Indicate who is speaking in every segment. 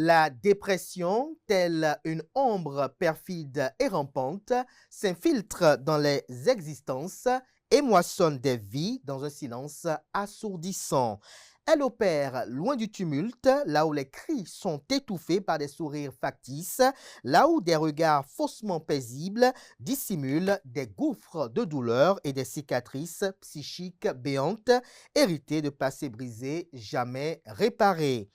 Speaker 1: La dépression, telle une ombre perfide et rampante, s'infiltre dans les existences et moissonne des vies dans un silence assourdissant. Elle opère loin du tumulte, là où les cris sont étouffés par des sourires factices, là où des regards faussement paisibles dissimulent des gouffres de douleur et des cicatrices psychiques béantes, héritées de passés brisés, jamais réparés.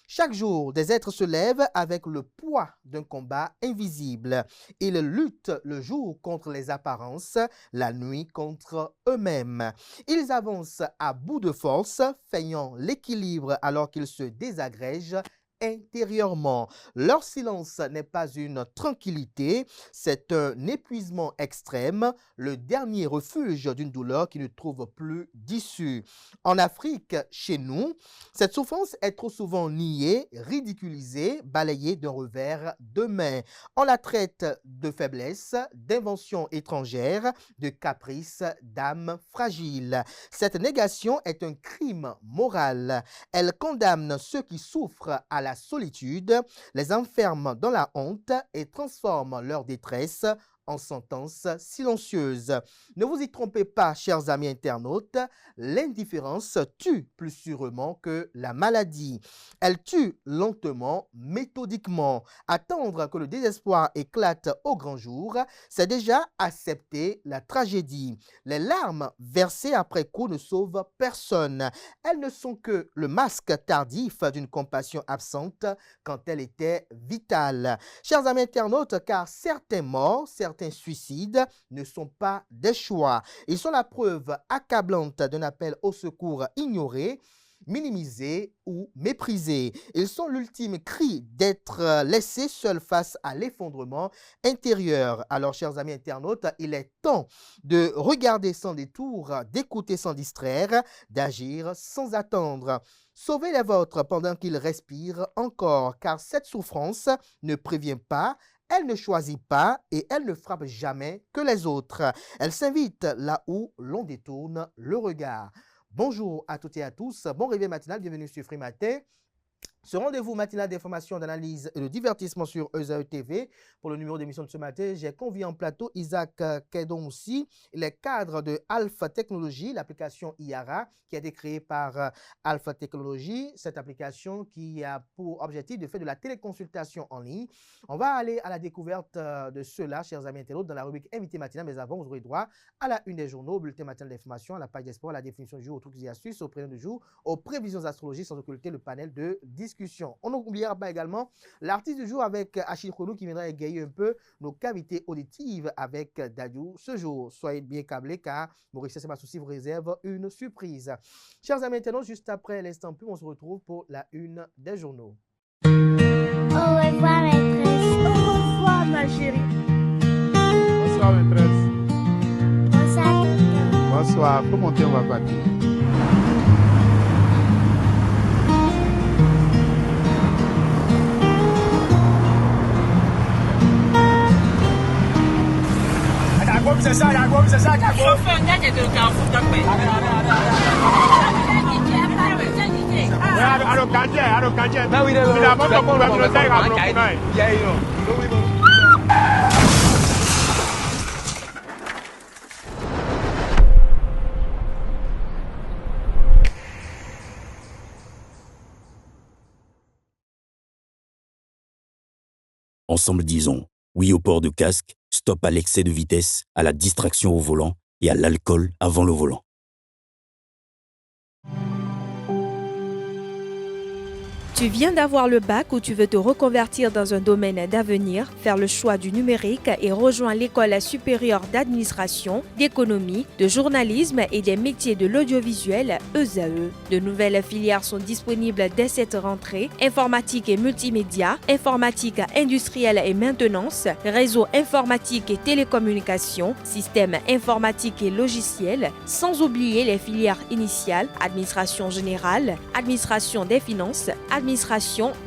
Speaker 1: Chaque jour, des êtres se lèvent avec le poids d'un combat invisible. Ils luttent le jour contre les apparences, la nuit contre eux-mêmes. Ils avancent à bout de force, feignant l'équilibre alors qu'ils se désagrègent intérieurement. Leur silence n'est pas une tranquillité, c'est un épuisement extrême, le dernier refuge d'une douleur qui ne trouve plus d'issue. En Afrique, chez nous, cette souffrance est trop souvent niée, ridiculisée, balayée d'un revers de main. On la traite de faiblesse, d'invention étrangère, de caprice d'âme fragile. Cette négation est un crime moral. Elle condamne ceux qui souffrent à la solitude, les enferme dans la honte et transforme leur détresse en sentence silencieuse. Ne vous y trompez pas, chers amis internautes, l'indifférence tue plus sûrement que la maladie. Elle tue lentement, méthodiquement. Attendre que le désespoir éclate au grand jour, c'est déjà accepter la tragédie. Les larmes versées après coup ne sauvent personne. Elles ne sont que le masque tardif d'une compassion absente quand elle était vitale. Chers amis internautes, car certains morts, certains suicides ne sont pas des choix. Ils sont la preuve accablante d'un appel au secours ignoré, minimisé ou méprisé. Ils sont l'ultime cri d'être laissés seuls face à l'effondrement intérieur. Alors, chers amis internautes, il est temps de regarder sans détour, d'écouter sans distraire, d'agir sans attendre. Sauvez les vôtres pendant qu'ils respirent encore, car cette souffrance ne prévient pas, elle ne choisit pas et elle ne frappe jamais que les autres. Elle s'invite là où l'on détourne le regard. Bonjour à toutes et à tous, bon réveil matinal, bienvenue sur Free Matin. Ce rendez-vous matinal d'information, d'analyse et de divertissement sur ESAE TV. Pour le numéro d'émission de ce matin, j'ai convié en plateau Isaac Kedonsi, il est cadre de Alpha Technologies, l'application IARA qui a été créée par Alpha Technologies. Cette application qui a pour objectif de faire de la téléconsultation en ligne. On va aller à la découverte de cela, chers amis internautes, dans la rubrique Invité matinal. Mais avant, vous aurez droit à la une des journaux, au bulletin matinal d'information, à la page des sports, à la définition du jour, aux trucs et astuces, au prénom du jour, aux prévisions astrologiques, sans occulter le panel de discussion. On n'oubliera pas également l'artiste du jour avec Achille Khonou qui viendra égayer un peu nos cavités auditives avec Dadou ce jour. Soyez bien câblés car Maurice Massouci vous réserve une surprise. Chers amis internautes, juste après l'instant pub, on se retrouve pour la une des journaux.
Speaker 2: Au revoir maîtresse.
Speaker 3: Au revoir ma chérie.
Speaker 4: Bonsoir maîtresse.
Speaker 2: Bonsoir tonton.
Speaker 4: Bonsoir, faut monter, on va partir.
Speaker 5: Ensemble disons oui au port de casque, stop à l'excès de vitesse, à la distraction au volant et à l'alcool avant le volant.
Speaker 3: Tu viens d'avoir le bac ou tu veux te reconvertir dans un domaine d'avenir, faire le choix du numérique et rejoindre l'école supérieure d'administration, d'économie, de journalisme et des métiers de l'audiovisuel ESAE. De nouvelles filières sont disponibles dès cette rentrée: informatique et multimédia, informatique industrielle et maintenance, réseau informatique et télécommunications, système informatique et logiciel, sans oublier les filières initiales: administration générale, administration des finances, administration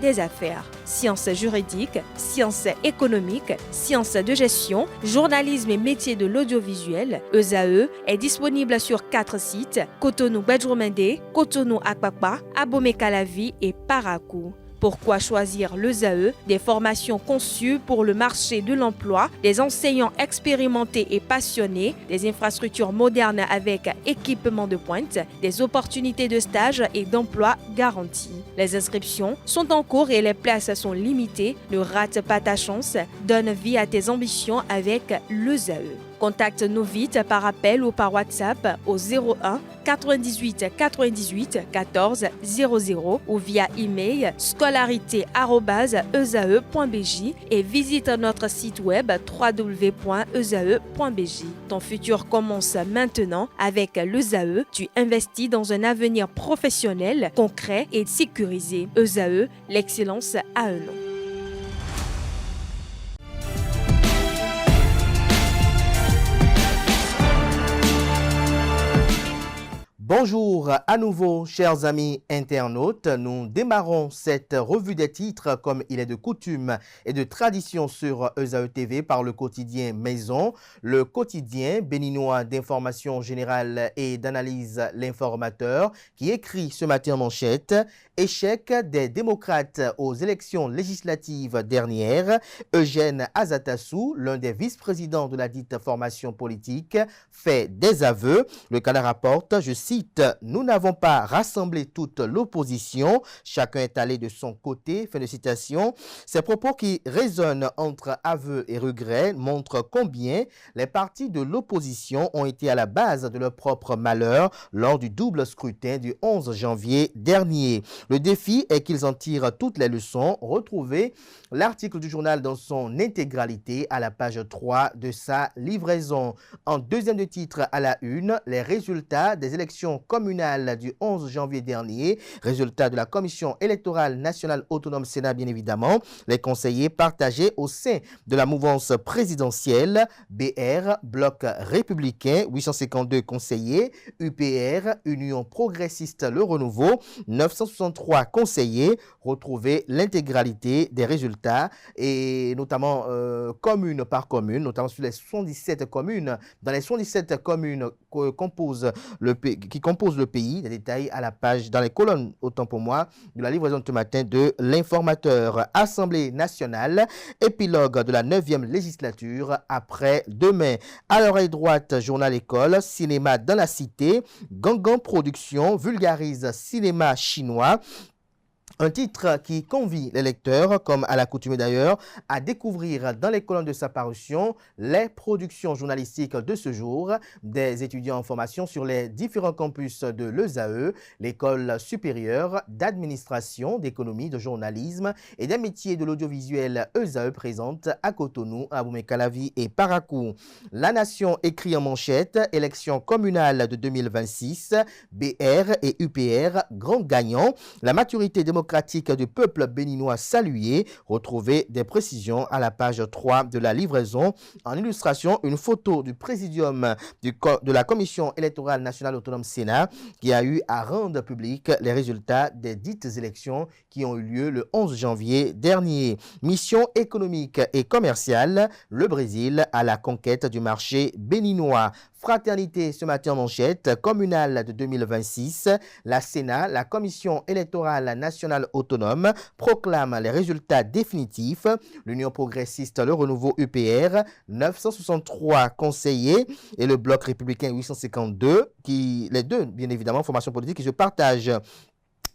Speaker 3: des affaires, sciences juridiques, sciences économiques, sciences de gestion, journalisme et métiers de l'audiovisuel. ESAE est disponible sur 4 sites: Cotonou Badjoumende, Cotonou Akpakpa, Abomey-Calavi et Parakou. Pourquoi choisir le ZAE? Des formations conçues pour le marché de l'emploi, des enseignants expérimentés et passionnés, des infrastructures modernes avec équipement de pointe, des opportunités de stage et d'emploi garanties. Les inscriptions sont en cours et les places sont limitées. Ne rate pas ta chance. Donne vie à tes ambitions avec le ZAE. Contacte-nous vite par appel ou par WhatsApp au 01 98 98 14 00 ou via email scolarité@esae.bj et visite notre site web www.esae.bj. Ton futur commence maintenant avec le ZAE. Tu investis dans un avenir professionnel, concret et sécurisé. ESAE, l'excellence à un nom.
Speaker 1: Bonjour à nouveau, chers amis internautes. Nous démarrons cette revue des titres comme il est de coutume et de tradition sur ESAE TV par le quotidien Maison, le quotidien béninois d'information générale et d'analyse L'Informateur, qui écrit ce matin en manchette « Échec des démocrates aux élections législatives dernières. Eugène Azatassou, l'un des vice-présidents de la dite formation politique, fait des aveux. » Le Canard rapporte, je cite, « Nous n'avons pas rassemblé toute l'opposition. Chacun est allé de son côté. » Fin de citation. Ces propos qui résonnent entre aveux et regrets montrent combien les partis de l'opposition ont été à la base de leur propre malheur lors du double scrutin du 11 janvier dernier. Le défi est qu'ils en tirent toutes les leçons. Retrouvez l'article du journal dans son intégralité à la page 3 de sa livraison. En deuxième de titre à la une, les résultats des élections communales du 11 janvier dernier, résultats de la Commission électorale nationale autonome Sénat bien évidemment, les conseillers partagés au sein de la mouvance présidentielle, BR, Bloc républicain, 852 conseillers, UPR, Union progressiste Le Renouveau, 963 conseillers. Retrouvez l'intégralité des résultats et notamment commune par commune, notamment sur les 77 communes, dans les 77 communes qui composent le pays, des détails à la page, dans les colonnes, autant pour moi, de la livraison de ce matin de L'Informateur. Assemblée nationale, épilogue de la 9e législature après-demain. À l'oreille droite, journal école, cinéma dans la cité, Gangan Production vulgarise cinéma chinois. Un titre qui convie les lecteurs, comme à l'accoutumée d'ailleurs, à découvrir dans les colonnes de sa parution les productions journalistiques de ce jour des étudiants en formation sur les différents campus de l'ESAE, l'école supérieure d'administration, d'économie, de journalisme et des métiers de l'audiovisuel ESAE présente à Cotonou, à Boumé-Calavi et Parakou. La Nation écrit en manchette, élection communale de 2026, BR et UPR, grand gagnant. La maturité démocratique du peuple béninois salué. Retrouvez des précisions à la page 3 de la livraison. En illustration, une photo du présidium de la Commission électorale nationale autonome Sénat qui a eu à rendre public les résultats des dites élections qui ont eu lieu le 11 janvier dernier. Mission économique et commerciale, le Brésil à la conquête du marché béninois. Fraternité ce matin en manchette, communale de 2026, la Sénat, la Commission électorale nationale autonome, proclame les résultats définitifs. L'Union progressiste Le Renouveau UPR, 963 conseillers et le Bloc républicain 852, les deux, bien évidemment, formations politiques qui se partagent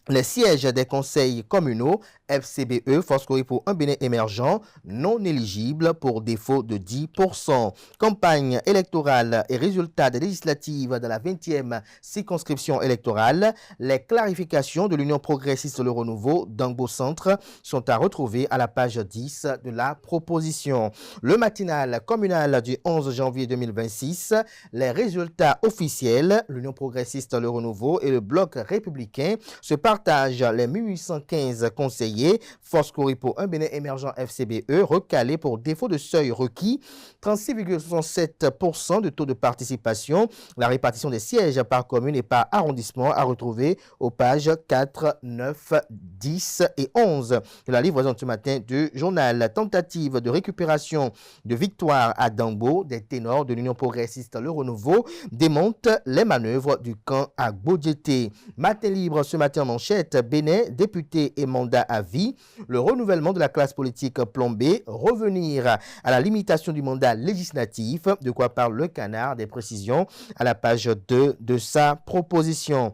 Speaker 1: les sièges des conseils communaux, FCBE, Force pour un Bénin émergent, non éligible pour défaut de 10%. Campagne électorale et résultats des législatives de la 20e circonscription électorale. Les clarifications de l'Union progressiste Le Renouveau d'Angbo Centre sont à retrouver à la page 10 de la proposition. Le matinal communal du 11 janvier 2026. Les résultats officiels, l'Union progressiste Le Renouveau et le Bloc républicain se partagent les 1815 conseillers. Force pour un Bénin émergent FCBE recalé pour défaut de seuil requis. 36,67% de taux de participation. La répartition des sièges par commune et par arrondissement à retrouver aux pages 4, 9, 10 et 11 de la livraison de ce matin du journal. La tentative de récupération de victoire à Dambo des ténors de l'Union progressiste Le Renouveau démonte les manœuvres du camp à Gbodjété. Matin libre ce matin en manchette, Bénin, député et mandat à vie, le renouvellement de la classe politique plombée, revenir à la limitation du mandat législatif, de quoi parle le Canard, des précisions à la page 2 de sa proposition.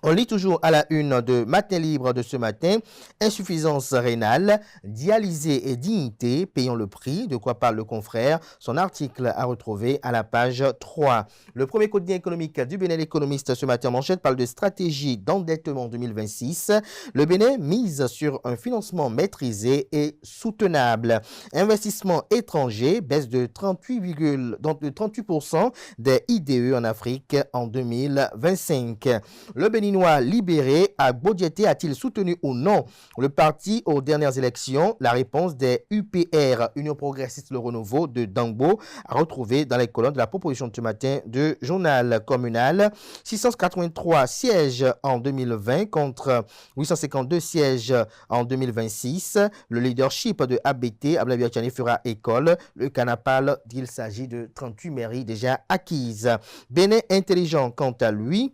Speaker 1: On lit toujours à la une de Matin Libre de ce matin, insuffisance rénale, dialysée et dignité, payons le prix, de quoi parle le confrère. Son article à retrouver à la page 3. Le premier quotidien économique du Bénin, l'économiste ce matin en manchette, parle de stratégie d'endettement 2026. Le Bénin mise sur un financement maîtrisé et soutenable. Investissement étranger, baisse de 38% des IDE en Afrique en 2025. Le Béninois libéré à Bodiété a-t-il soutenu ou non le parti aux dernières élections? La réponse des UPR, Union Progressiste Le Renouveau de Dangbo, à retrouver dans les colonnes de la proposition de ce matin de journal communal. 683 sièges en 2020 contre 852 sièges en 2026. Le leadership de ABT, Ablaye Biachani, fera école. Le Canapal dit qu'il s'agit de 38 mairies déjà acquises. Bénin intelligent quant à lui.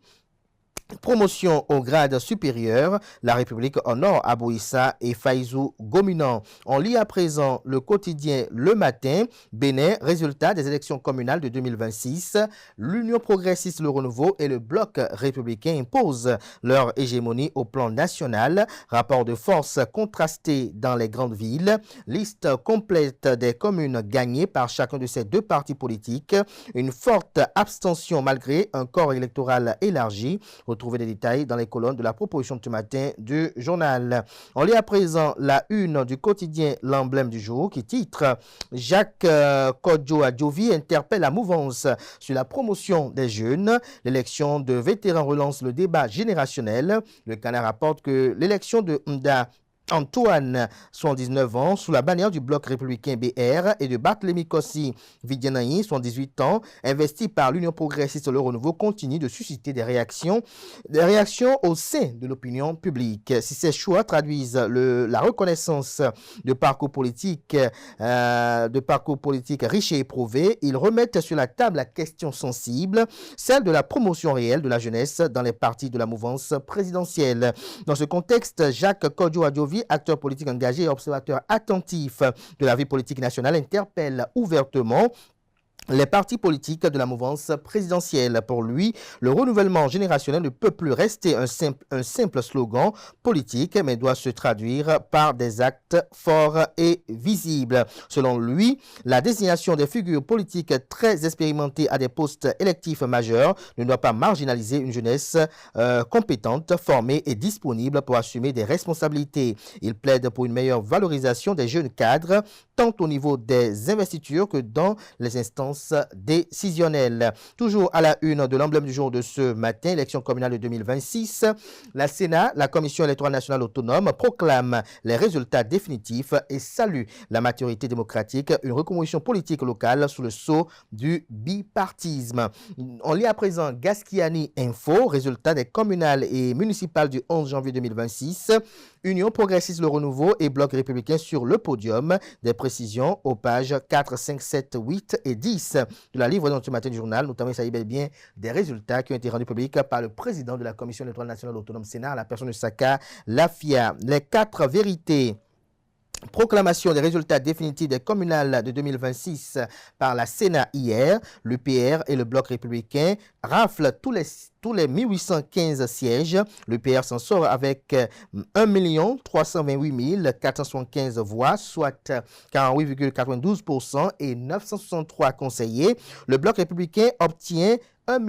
Speaker 1: Promotion au grade supérieur, la République honore Abouissa et Faïzou Gominan. On lit à présent le quotidien Le Matin, Bénin, résultat des élections communales de 2026. L'Union progressiste Le Renouveau et le Bloc républicain imposent leur hégémonie au plan national. Rapport de force contrasté dans les grandes villes. Liste complète des communes gagnées par chacun de ces deux partis politiques. Une forte abstention malgré un corps électoral élargi. Retrouvez des détails dans les colonnes de la proposition de ce matin du journal. On lit à présent la une du quotidien L'Emblème du jour qui titre Jacques Kodjo Adjovi interpelle la mouvance sur la promotion des jeunes. L'élection de vétérans relance le débat générationnel. Le Canard rapporte que l'élection de Mda Antoine, 79 ans, sous la bannière du Bloc républicain BR et de Barthélemy Kossi Vidianaï, 78 ans, investi par l'Union progressiste Le Renouveau, continue de susciter des réactions au sein de l'opinion publique. Si ces choix traduisent la reconnaissance de parcours politique riche et éprouvé, ils remettent sur la table la question sensible, celle de la promotion réelle de la jeunesse dans les partis de la mouvance présidentielle. Dans ce contexte, Jacques Kodjo Adjovi, acteur politique engagé et observateur attentif de la vie politique nationale, interpelle ouvertement les partis politiques de la mouvance présidentielle. Pour lui, le renouvellement générationnel ne peut plus rester un simple slogan politique, mais doit se traduire par des actes forts et visibles. Selon lui, la désignation des figures politiques très expérimentées à des postes électifs majeurs ne doit pas marginaliser une jeunesse compétente, formée et disponible pour assumer des responsabilités. Il plaide pour une meilleure valorisation des jeunes cadres, tant au niveau des investitures que dans les instances décisionnelles. Toujours à la une de l'emblème du jour de ce matin, élection communale de 2026, la Sénat, la Commission électorale nationale autonome, proclame les résultats définitifs et salue la maturité démocratique, une recomposition politique locale sous le sceau du bipartisme. On lit à présent Gaskiani Info, résultats des communales et municipales du 11 janvier 2026. Union progressiste Le Renouveau et Bloc républicain sur le podium. Des précisions aux pages 4, 5, 7, 8 et 10 de la livraison de ce matin du journal. Notamment, il s'agit bel et bien des résultats qui ont été rendus publics par le président de la Commission électorale nationale autonome Sénat, la personne de Saka Lafia. Les 4 vérités. Proclamation des résultats définitifs des communales de 2026 par la Sénat hier. L'UPR et le Bloc républicain raflent tous les 1815 sièges. L'UPR s'en sort avec 1 328 475 voix, soit 48,92% et 963 conseillers. Le Bloc républicain obtient 1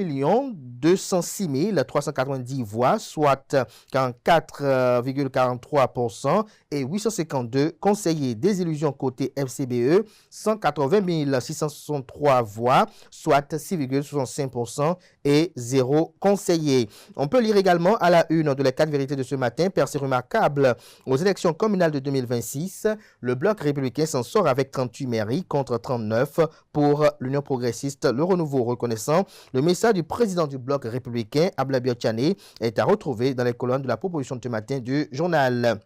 Speaker 1: 206 390 voix, soit 44,43% et 852 conseillers. Désillusion côté FCBE, 180 663 voix, soit 6,65% et 0 conseiller. On peut lire également à la une de les 4 vérités de ce matin, percée remarquable aux élections communales de 2026. Le Bloc républicain s'en sort avec 38 mairies contre 39 pour l'Union progressiste Le Renouveau, reconnaissant le message du président du Bloc républicain, Ablaye Biachani, est à retrouver dans les colonnes de la proposition de ce matin du journal.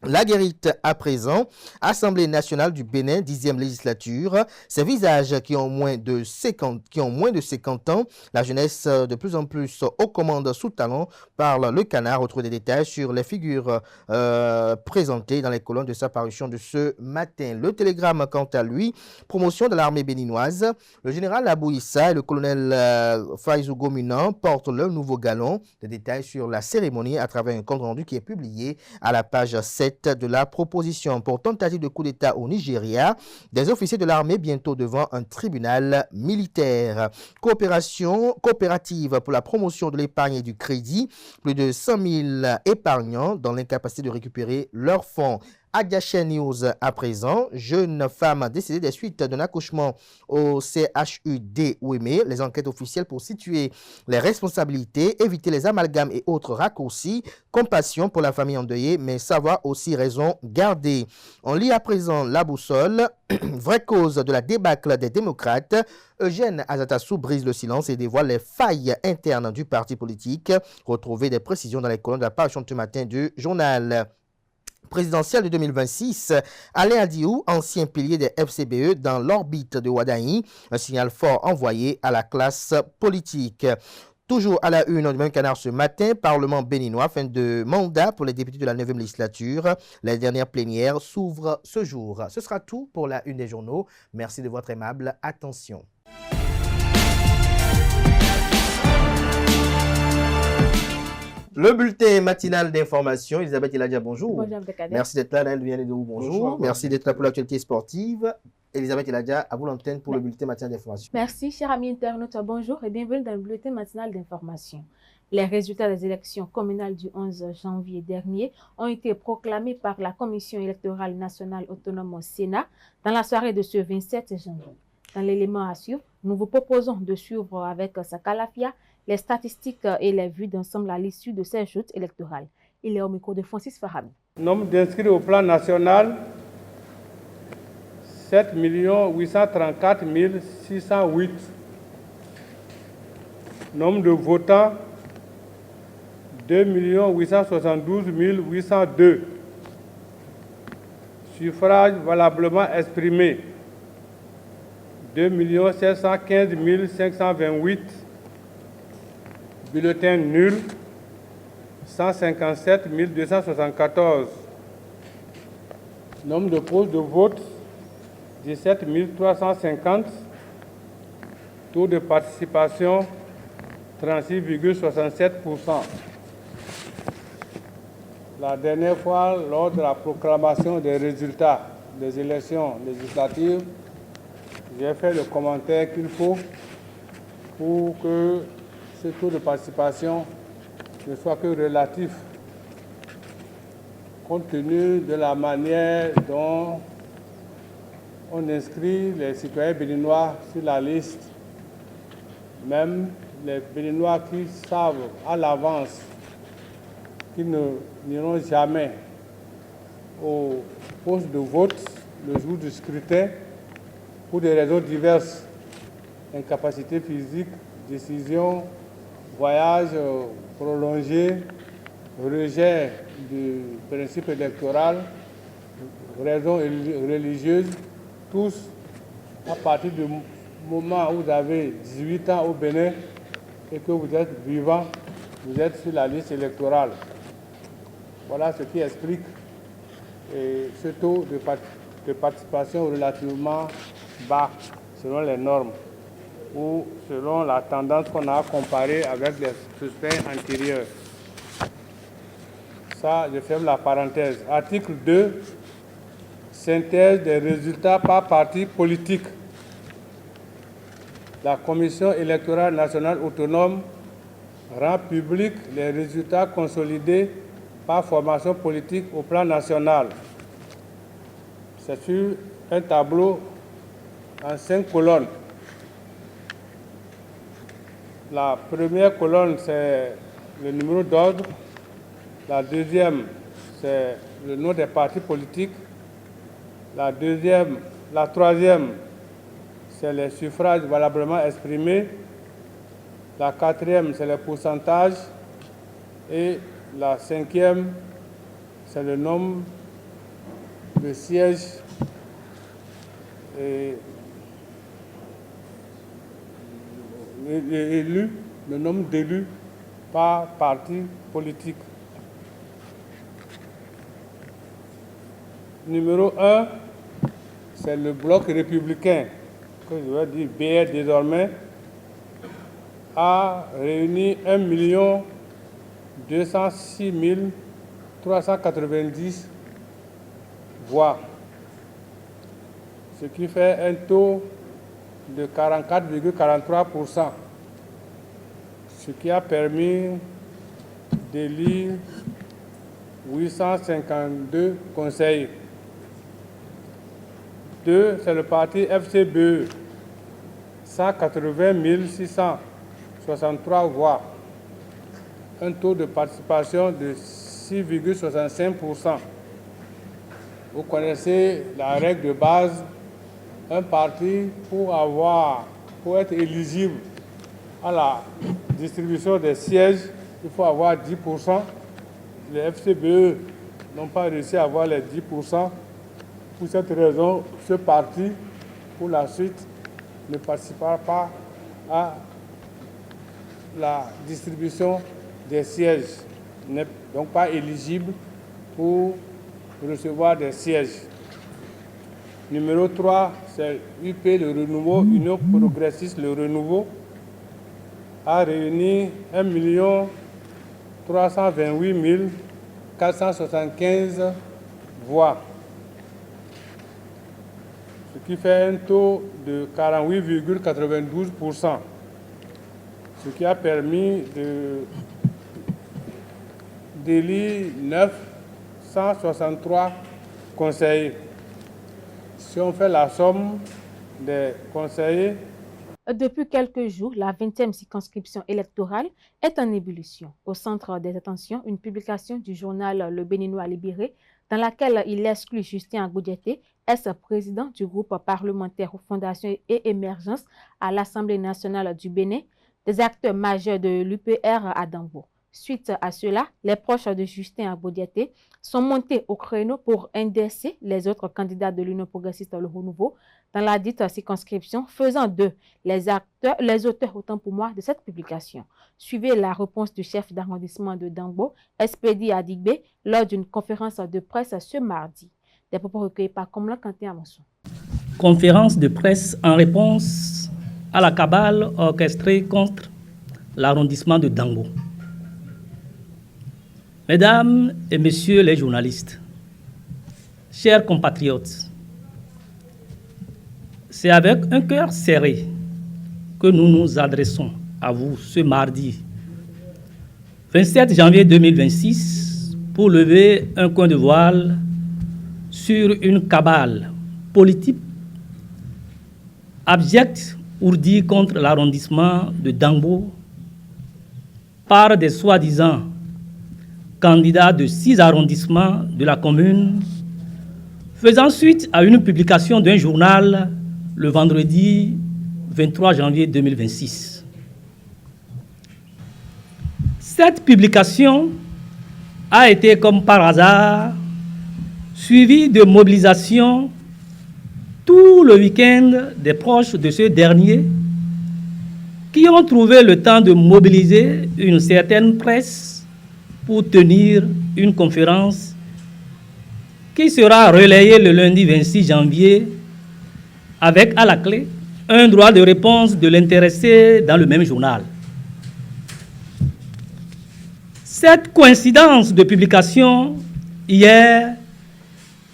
Speaker 1: La guérite à présent, Assemblée nationale du Bénin, 10e législature, ces visages qui ont moins de 50 ans, la jeunesse de plus en plus aux commandes sous talent, parle le canard. Retrouve des détails sur les figures présentées dans les colonnes de sa parution de ce matin. Le Télégramme, quant à lui, promotion de l'armée béninoise, le général Abou Issa et le colonel Faizou Gominan portent le nouveau galon. Des détails sur la cérémonie à travers un compte rendu qui est publié à la page 7 de la proposition pour tentative de coup d'État au Nigeria, des officiers de l'armée bientôt devant un tribunal militaire. Coopérative pour la promotion de l'épargne et du crédit, plus de 100 000 épargnants dans l'incapacité de récupérer leurs fonds. Agaché News à présent, jeune femme décédée des suites d'un accouchement au CHUD Ouémé. Les enquêtes officielles pour situer les responsabilités, éviter les amalgames et autres raccourcis. Compassion pour la famille endeuillée, mais savoir aussi raison garder. On lit à présent La Boussole, vraie cause de la débâcle des démocrates. Eugène Azatassou brise le silence et dévoile les failles internes du parti politique. Retrouvez des précisions dans les colonnes de la parution de ce matin du journal présidentielle de 2026, Alain Adiou, ancien pilier des FCBE dans l'orbite de Ouaddaï, un signal fort envoyé à la classe politique. Toujours à la une du même canard ce matin, Parlement béninois, fin de mandat pour les députés de la 9e législature. Les dernières plénières s'ouvrent ce jour. Ce sera tout pour la une des journaux. Merci de votre aimable attention. Le bulletin matinal d'information, Elisabeth Eladia, bonjour.
Speaker 6: Bonjour, Abdelkader.
Speaker 1: Merci d'être là, Naël Vianney-Dou, bonjour. Merci d'être là pour l'actualité sportive. Elisabeth Eladia, à vous l'antenne pour le bulletin matinal d'information.
Speaker 6: Merci, cher ami internaute, bonjour et bienvenue dans le bulletin matinal d'information. Les résultats des élections communales du 11 janvier dernier ont été proclamés par la Commission électorale nationale autonome au Sénat dans la soirée de ce 27 janvier. Dans l'élément à suivre, nous vous proposons de suivre avec Sakalafia les statistiques et les vues d'ensemble à l'issue de ces joutes électorales. Il est au micro de Francis Fahami.
Speaker 4: Nombre d'inscrits au plan national, 7 834 608. Nombre de votants, 2 872 802. Suffrages valablement exprimés, 2 715 528. Bulletins nuls, 157 274. Nombre de postes de vote, 17 350. Taux de participation, 36,67%. La dernière fois, lors de la proclamation des résultats des élections législatives, j'ai fait le commentaire qu'il faut pour que ce taux de participation ne soit que relatif, compte tenu de la manière dont on inscrit les citoyens béninois sur la liste, même les Béninois qui savent à l'avance qu'ils n'iront jamais au poste de vote le jour du scrutin pour des raisons diverses, incapacité physique, décision, voyage prolongé, rejet du principe électoral, raisons religieuses, tous, à partir du moment où vous avez 18 ans au Bénin et que vous êtes vivant, vous êtes sur la liste électorale. Voilà ce qui explique ce taux de participation relativement bas selon les normes ou selon la tendance qu'on a comparée avec les suspects antérieurs. Ça, je ferme la parenthèse. Article 2, synthèse des résultats par parti politique. La Commission électorale nationale autonome rend public les résultats consolidés par formation politique au plan national. C'est sur un tableau en 5 colonnes. La première colonne, c'est le numéro d'ordre. La deuxième, c'est le nom des partis politiques. La troisième, c'est les suffrages valablement exprimés. La quatrième, c'est les pourcentages. Et la cinquième, c'est le nombre le siège est élu, le nombre d'élus par parti politique. Numéro 1, c'est le bloc républicain, que je vais dire BR désormais, a réuni 1 206 390 voix, ce qui fait un taux de 44,43%, ce qui a permis d'élire 852 conseillers. 2, c'est le parti FCBE, 180 663 voix, un taux de participation de 6,65%. Vous connaissez la règle de base, un parti pour être éligible à la distribution des sièges, il faut avoir 10%. Les FCBE n'ont pas réussi à avoir les 10%. Pour cette raison, ce parti, pour la suite, ne participera pas à la distribution des sièges, n'est donc pas éligible pour recevoir des sièges. Numéro 3, c'est UP Le Renouveau, Union Progressiste Le Renouveau, a réuni 1 328 475 voix, ce qui fait un taux de 48,92%, ce qui a permis d'élire 963 conseillers. Si on fait la somme des conseillers,
Speaker 6: depuis quelques jours, la 20e circonscription électorale est en ébullition. Au centre des attentions, une publication du journal Le Béninois Libéré, dans laquelle il exclut Justin Agbodiaté, ex-président du groupe parlementaire Fondation et Émergence à l'Assemblée nationale du Bénin, des acteurs majeurs de l'UPR à Dangbo. Suite à cela, les proches de Justin Agbodiaté sont montés au créneau pour indexer les autres candidats de l'Union progressiste Le Renouveau dans la dite circonscription, faisant d'eux les auteurs, autant pour moi, de cette publication. Suivez la réponse du chef d'arrondissement de Dangbo, Espédi Adigbe, lors d'une conférence de presse ce mardi. Des propos recueillis par Komla Kanté Amonson.
Speaker 7: Conférence de presse en réponse à la cabale orchestrée contre l'arrondissement de Dangbo. Mesdames et messieurs les journalistes, chers compatriotes, c'est avec un cœur serré que nous nous adressons à vous ce mardi 27 janvier 2026 pour lever un coin de voile sur une cabale politique abjecte ourdie contre l'arrondissement de Dangbo par des soi-disant candidats de 6 arrondissements de la commune, faisant suite à une publication d'un journal le vendredi 23 janvier 2026. Cette publication a été, comme par hasard, suivie de mobilisations tout le week-end des proches de ce dernier qui ont trouvé le temps de mobiliser une certaine presse pour tenir une conférence qui sera relayée le lundi 26 janvier avec à la clé un droit de réponse de l'intéressé dans le même journal. Cette coïncidence de publication hier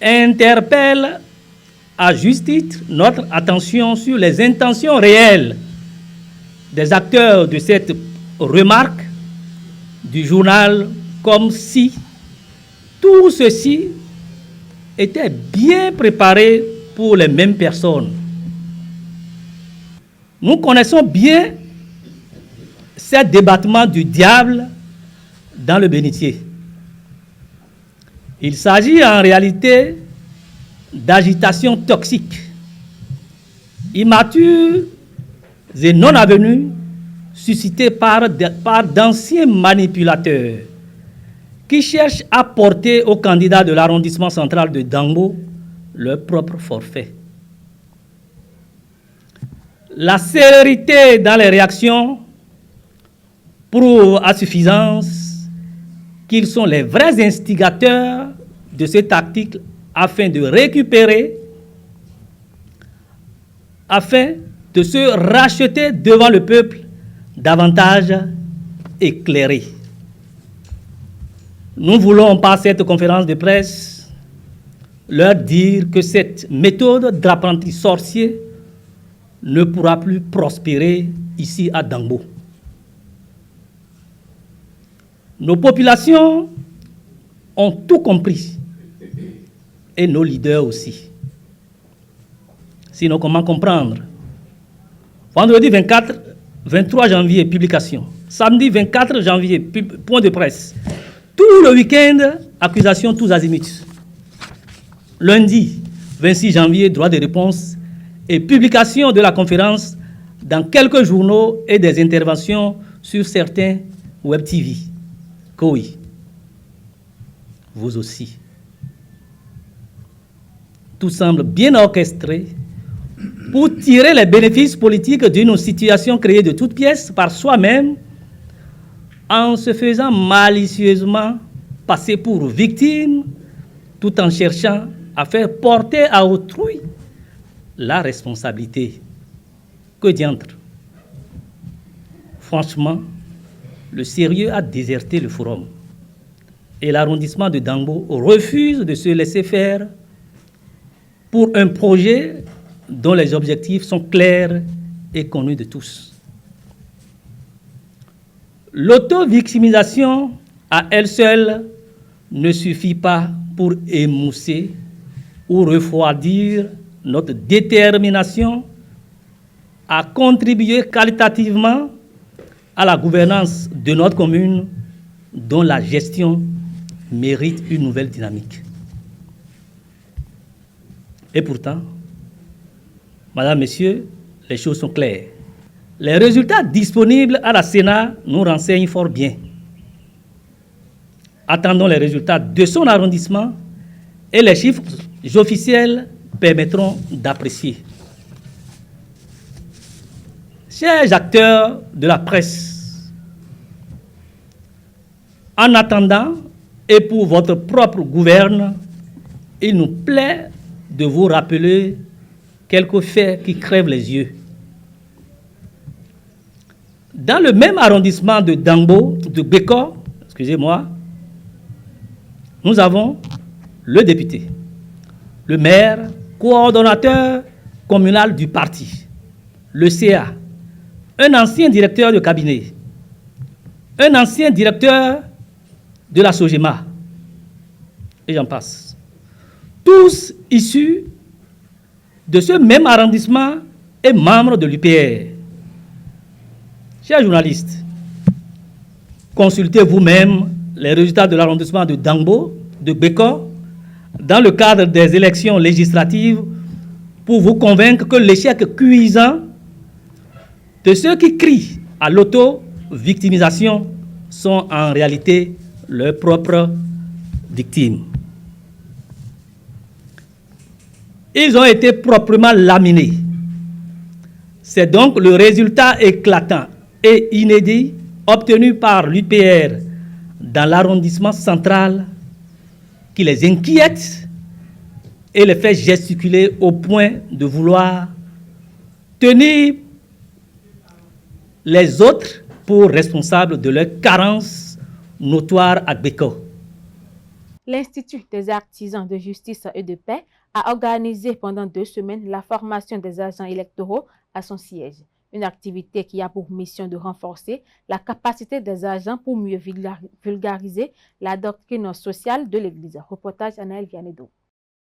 Speaker 7: interpelle à juste titre notre attention sur les intentions réelles des acteurs de cette remarque du journal, comme si tout ceci était bien préparé pour les mêmes personnes. Nous connaissons bien ces débattements du diable dans le bénitier. Il s'agit en réalité d'agitation toxique, immature et non avenue, suscitée par d'anciens manipulateurs qui cherchent à porter aux candidats de l'arrondissement central de Dangbo leur propre forfait. La célérité dans les réactions prouve à suffisance qu'ils sont les vrais instigateurs de cet article afin de récupérer, afin de se racheter devant le peuple davantage éclairé. Nous voulons par cette conférence de presse leur dire que cette méthode d'apprenti sorcier ne pourra plus prospérer ici à Dangbo. Nos populations ont tout compris, et nos leaders aussi. Sinon, comment comprendre? Vendredi 23 janvier, publication. Samedi 24 janvier, point de presse. Tout le week-end, accusation tous azimuts. Lundi 26 janvier, droit de réponse et publication de la conférence dans quelques journaux et des interventions sur certains web TV. Oui, vous aussi. Tout semble bien orchestré pour tirer les bénéfices politiques d'une situation créée de toutes pièces par soi-même en se faisant malicieusement passer pour victime tout en cherchant à faire porter à autrui la responsabilité. Que diantre? Franchement, le sérieux a déserté le forum et l'arrondissement de Dangbo refuse de se laisser faire pour un projet dont les objectifs sont clairs et connus de tous. L'auto-victimisation à elle seule ne suffit pas pour émousser ou refroidir notre détermination à contribuer qualitativement à la gouvernance de notre commune dont la gestion mérite une nouvelle dynamique. Et pourtant, Madame, Messieurs, les choses sont claires. Les résultats disponibles à la Sénat nous renseignent fort bien. Attendons les résultats de son arrondissement et les chiffres officiels permettront d'apprécier. Chers acteurs de la presse, en attendant et pour votre propre gouverne, il nous plaît de vous rappeler quelques faits qui crèvent les yeux. Dans le même arrondissement de Dangbo, de Beko, excusez-moi, nous avons le député, le maire, coordonnateur communal du parti, le CA, un ancien directeur de cabinet, un ancien directeur de la Sogema, et j'en passe. Tous issus de ce même arrondissement et membres de l'UPR. Chers journalistes, consultez vous-même les résultats de l'arrondissement de Dangbo, de Beko, dans le cadre des élections législatives pour vous convaincre que l'échec cuisant de ceux qui crient à l'auto-victimisation sont en réalité leurs propres victimes. Ils ont été proprement laminés. C'est donc le résultat éclatant et inédit obtenu par l'UPR dans l'arrondissement central qui les inquiète et les fait gesticuler au point de vouloir tenir les autres pour responsables de leur carence notoire à Beko.
Speaker 6: L'Institut des artisans de justice et de paix a organisé pendant 2 semaines la formation des agents électoraux à son siège. Une activité qui a pour mission de renforcer la capacité des agents pour mieux vulgariser la doctrine sociale de l'Église. Reportage Anaël Vianedo.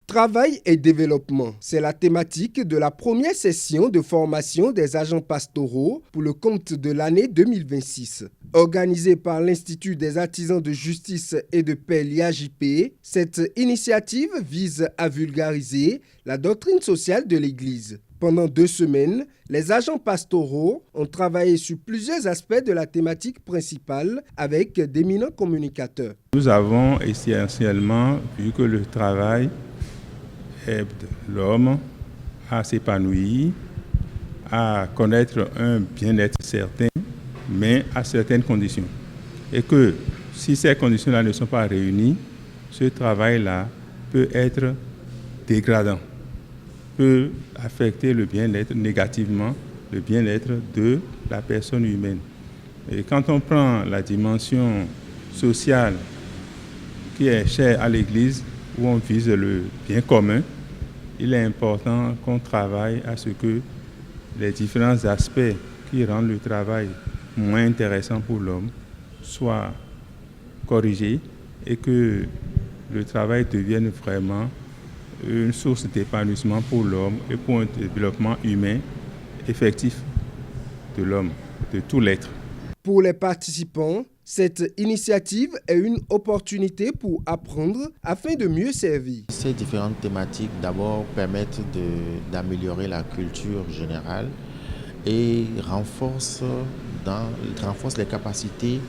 Speaker 8: Travail et développement, c'est la thématique de la première session de formation des agents pastoraux pour le compte de l'année 2026. Organisée par l'Institut des artisans de justice et de paix, l'IAJP, cette initiative vise à vulgariser la doctrine sociale de l'Église. Pendant 2 semaines, les agents pastoraux ont travaillé sur plusieurs aspects de la thématique principale avec d'éminents communicateurs.
Speaker 9: Nous avons essentiellement vu que le travail aide l'homme à s'épanouir, à connaître un bien-être certain, mais à certaines conditions. Et que si ces conditions-là ne sont pas réunies, ce travail-là peut être dégradant, peut affecter le bien-être négativement, le bien-être de la personne humaine. Et quand on prend la dimension sociale qui est chère à l'Église, où on vise le bien commun, il est important qu'on travaille à ce que les différents aspects qui rendent le travail moins intéressant pour l'homme soient corrigés et que le travail devienne vraiment une source d'épanouissement pour l'homme et pour un développement humain effectif de l'homme, de tout l'être.
Speaker 8: Pour les participants, cette initiative est une opportunité pour apprendre afin de mieux servir.
Speaker 10: Ces différentes thématiques d'abord permettent d'améliorer la culture générale et renforcent les capacités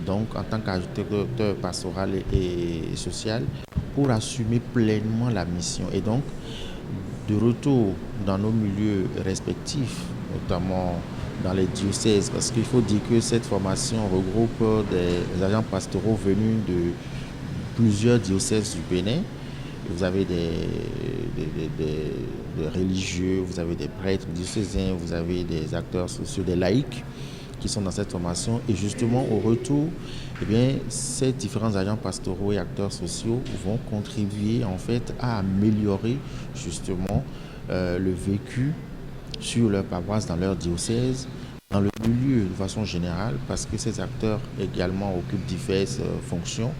Speaker 10: donc, en tant qu'agriculteur pastoral et social pour assumer pleinement la mission. Et donc, de retour dans nos milieux respectifs, notamment dans les diocèses, parce qu'il faut dire que cette formation regroupe des agents pastoraux venus de plusieurs diocèses du Bénin. Vous avez des religieux, vous avez des prêtres diocésains, vous avez des acteurs sociaux, des laïcs qui sont dans cette formation. Et justement, au retour, eh bien, ces différents agents pastoraux et acteurs sociaux vont contribuer en fait à améliorer justement le vécu sur leur paroisse, dans leur diocèse, dans le milieu de façon générale, parce que ces acteurs également occupent diverses fonctions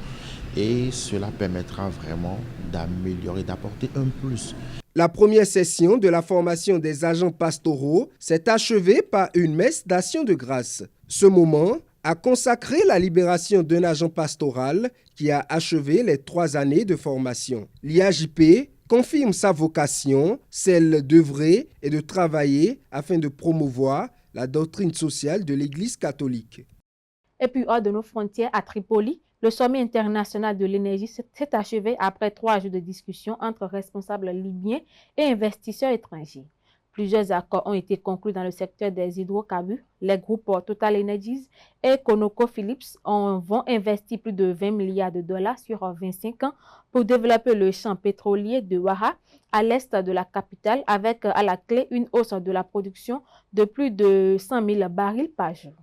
Speaker 10: et cela permettra vraiment d'améliorer, d'apporter un plus.
Speaker 8: La première session de la formation des agents pastoraux s'est achevée par une messe d'action de grâce. Ce moment a consacré la libération d'un agent pastoral qui a achevé les 3 années de formation. L'IAJP confirme sa vocation, celle d'œuvrer et de travailler afin de promouvoir la doctrine sociale de l'Église catholique.
Speaker 6: Et puis hors de nos frontières, à Tripoli, le sommet international de l'énergie s'est achevé après 3 jours de discussion entre responsables libyens et investisseurs étrangers. Plusieurs accords ont été conclus dans le secteur des hydrocarbures. Les groupes Total Energies et ConocoPhillips vont investir plus de 20 milliards de dollars sur 25 ans pour développer le champ pétrolier de Waha à l'est de la capitale, avec à la clé une hausse de la production de plus de 100 000 barils par jour.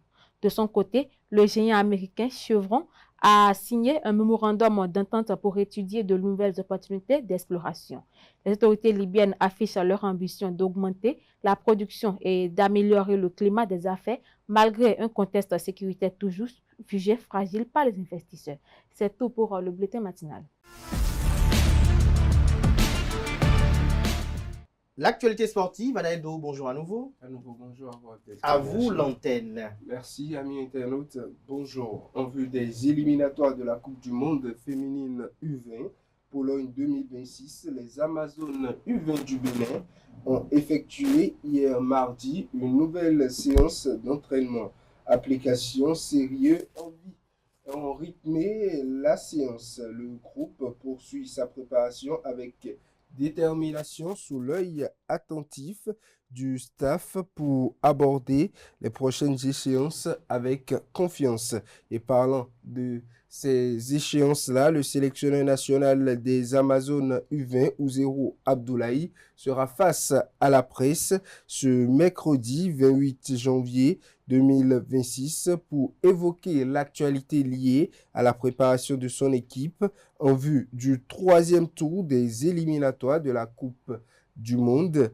Speaker 6: De son côté, le géant américain Chevron a signé un mémorandum d'entente pour étudier de nouvelles opportunités d'exploration. Les autorités libyennes affichent leur ambition d'augmenter la production et d'améliorer le climat des affaires malgré un contexte sécuritaire toujours jugé fragile par les investisseurs. C'est tout pour le bulletin matinal.
Speaker 1: L'actualité sportive, Anaël-Do, bonjour à nouveau.
Speaker 8: À nouveau, bonjour
Speaker 1: à vous l'antenne.
Speaker 8: Merci, amis internautes. Bonjour. En vue des éliminatoires de la Coupe du Monde féminine U20, Pologne 2026, les Amazones U20 du Bénin ont effectué hier mardi une nouvelle séance d'entraînement. Application sérieux ont rythmé la séance. Le groupe poursuit sa préparation avec détermination sous l'œil attentif du staff pour aborder les prochaines échéances avec confiance. Et parlant de ces échéances-là, le sélectionneur national des Amazones U20, Ouzérou Abdoulaye, sera face à la presse ce mercredi 28 janvier 2026 pour évoquer l'actualité liée à la préparation de son équipe en vue du 3e tour des éliminatoires de la Coupe du Monde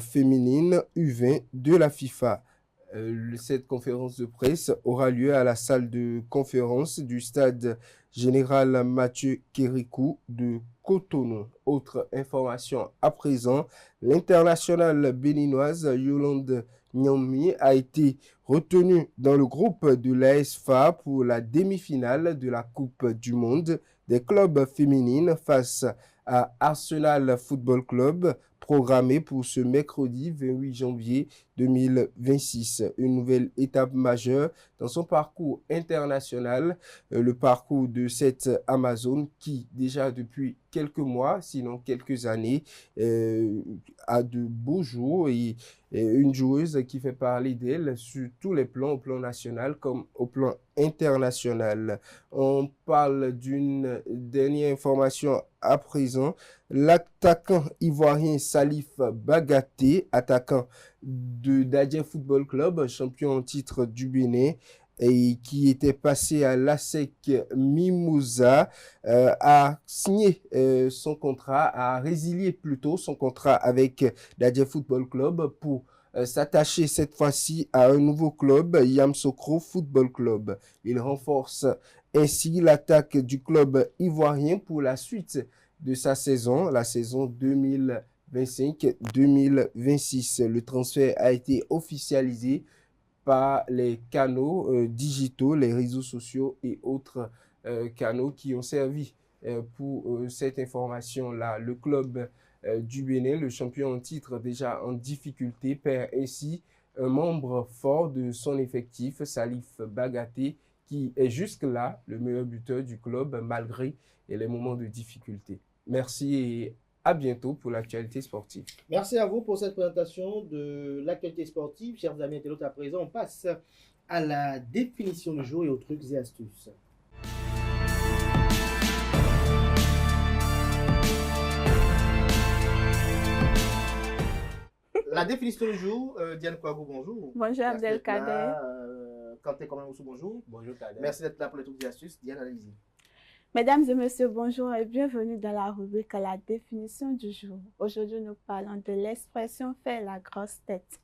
Speaker 8: féminine U20 de la FIFA. Cette conférence de presse aura lieu à la salle de conférence du stade général Mathieu Kérékou de Cotonou. Autre information à présent, l'internationale béninoise Yolande Nyammi a été retenue dans le groupe de l'ASFA pour la demi-finale de la Coupe du Monde des clubs féminines face à Arsenal Football Club, programmée pour ce mercredi 28 janvier 2026. Une nouvelle étape majeure dans son parcours international, le parcours de cette Amazone qui déjà depuis quelques mois, sinon quelques années, a de beaux jours et une joueuse qui fait parler d'elle sur tous les plans, au plan national comme au plan international. On parle d'une dernière information à présent. L'attaquant ivoirien Salif Bagaté, attaquant de Dadje Football Club, champion en titre du Bénin, et qui était passé à l'ASEC Mimouza, a signé son contrat, a résilié plutôt son contrat avec Dadje Football Club pour s'attacher cette fois-ci à un nouveau club, Yamoussoukro Football Club. Il renforce ainsi l'attaque du club ivoirien pour la suite de sa saison, la saison 2025-2026. Le transfert a été officialisé par les canaux digitaux, les réseaux sociaux et autres canaux qui ont servi pour cette information-là. Le club du Bénin, le champion en titre déjà en difficulté, perd ainsi un membre fort de son effectif, Salif Bagaté, qui est jusque-là le meilleur buteur du club malgré les moments de difficulté. Merci et à bientôt pour l'actualité sportive.
Speaker 1: Merci à vous pour cette présentation de l'actualité sportive. Chers amis internautes, à présent, on passe à la définition du jour et aux trucs et astuces. La définition du jour, Diane Kouagou, bonjour.
Speaker 11: Bonjour Abdelkader.
Speaker 1: Kanté Komamoussou, bonjour.
Speaker 12: Bonjour Kader.
Speaker 1: Merci d'être là pour les trucs et astuces. Diane, allez-y.
Speaker 11: Mesdames et messieurs, bonjour et bienvenue dans la rubrique à la définition du jour. Aujourd'hui, nous parlons de l'expression « faire la grosse tête ».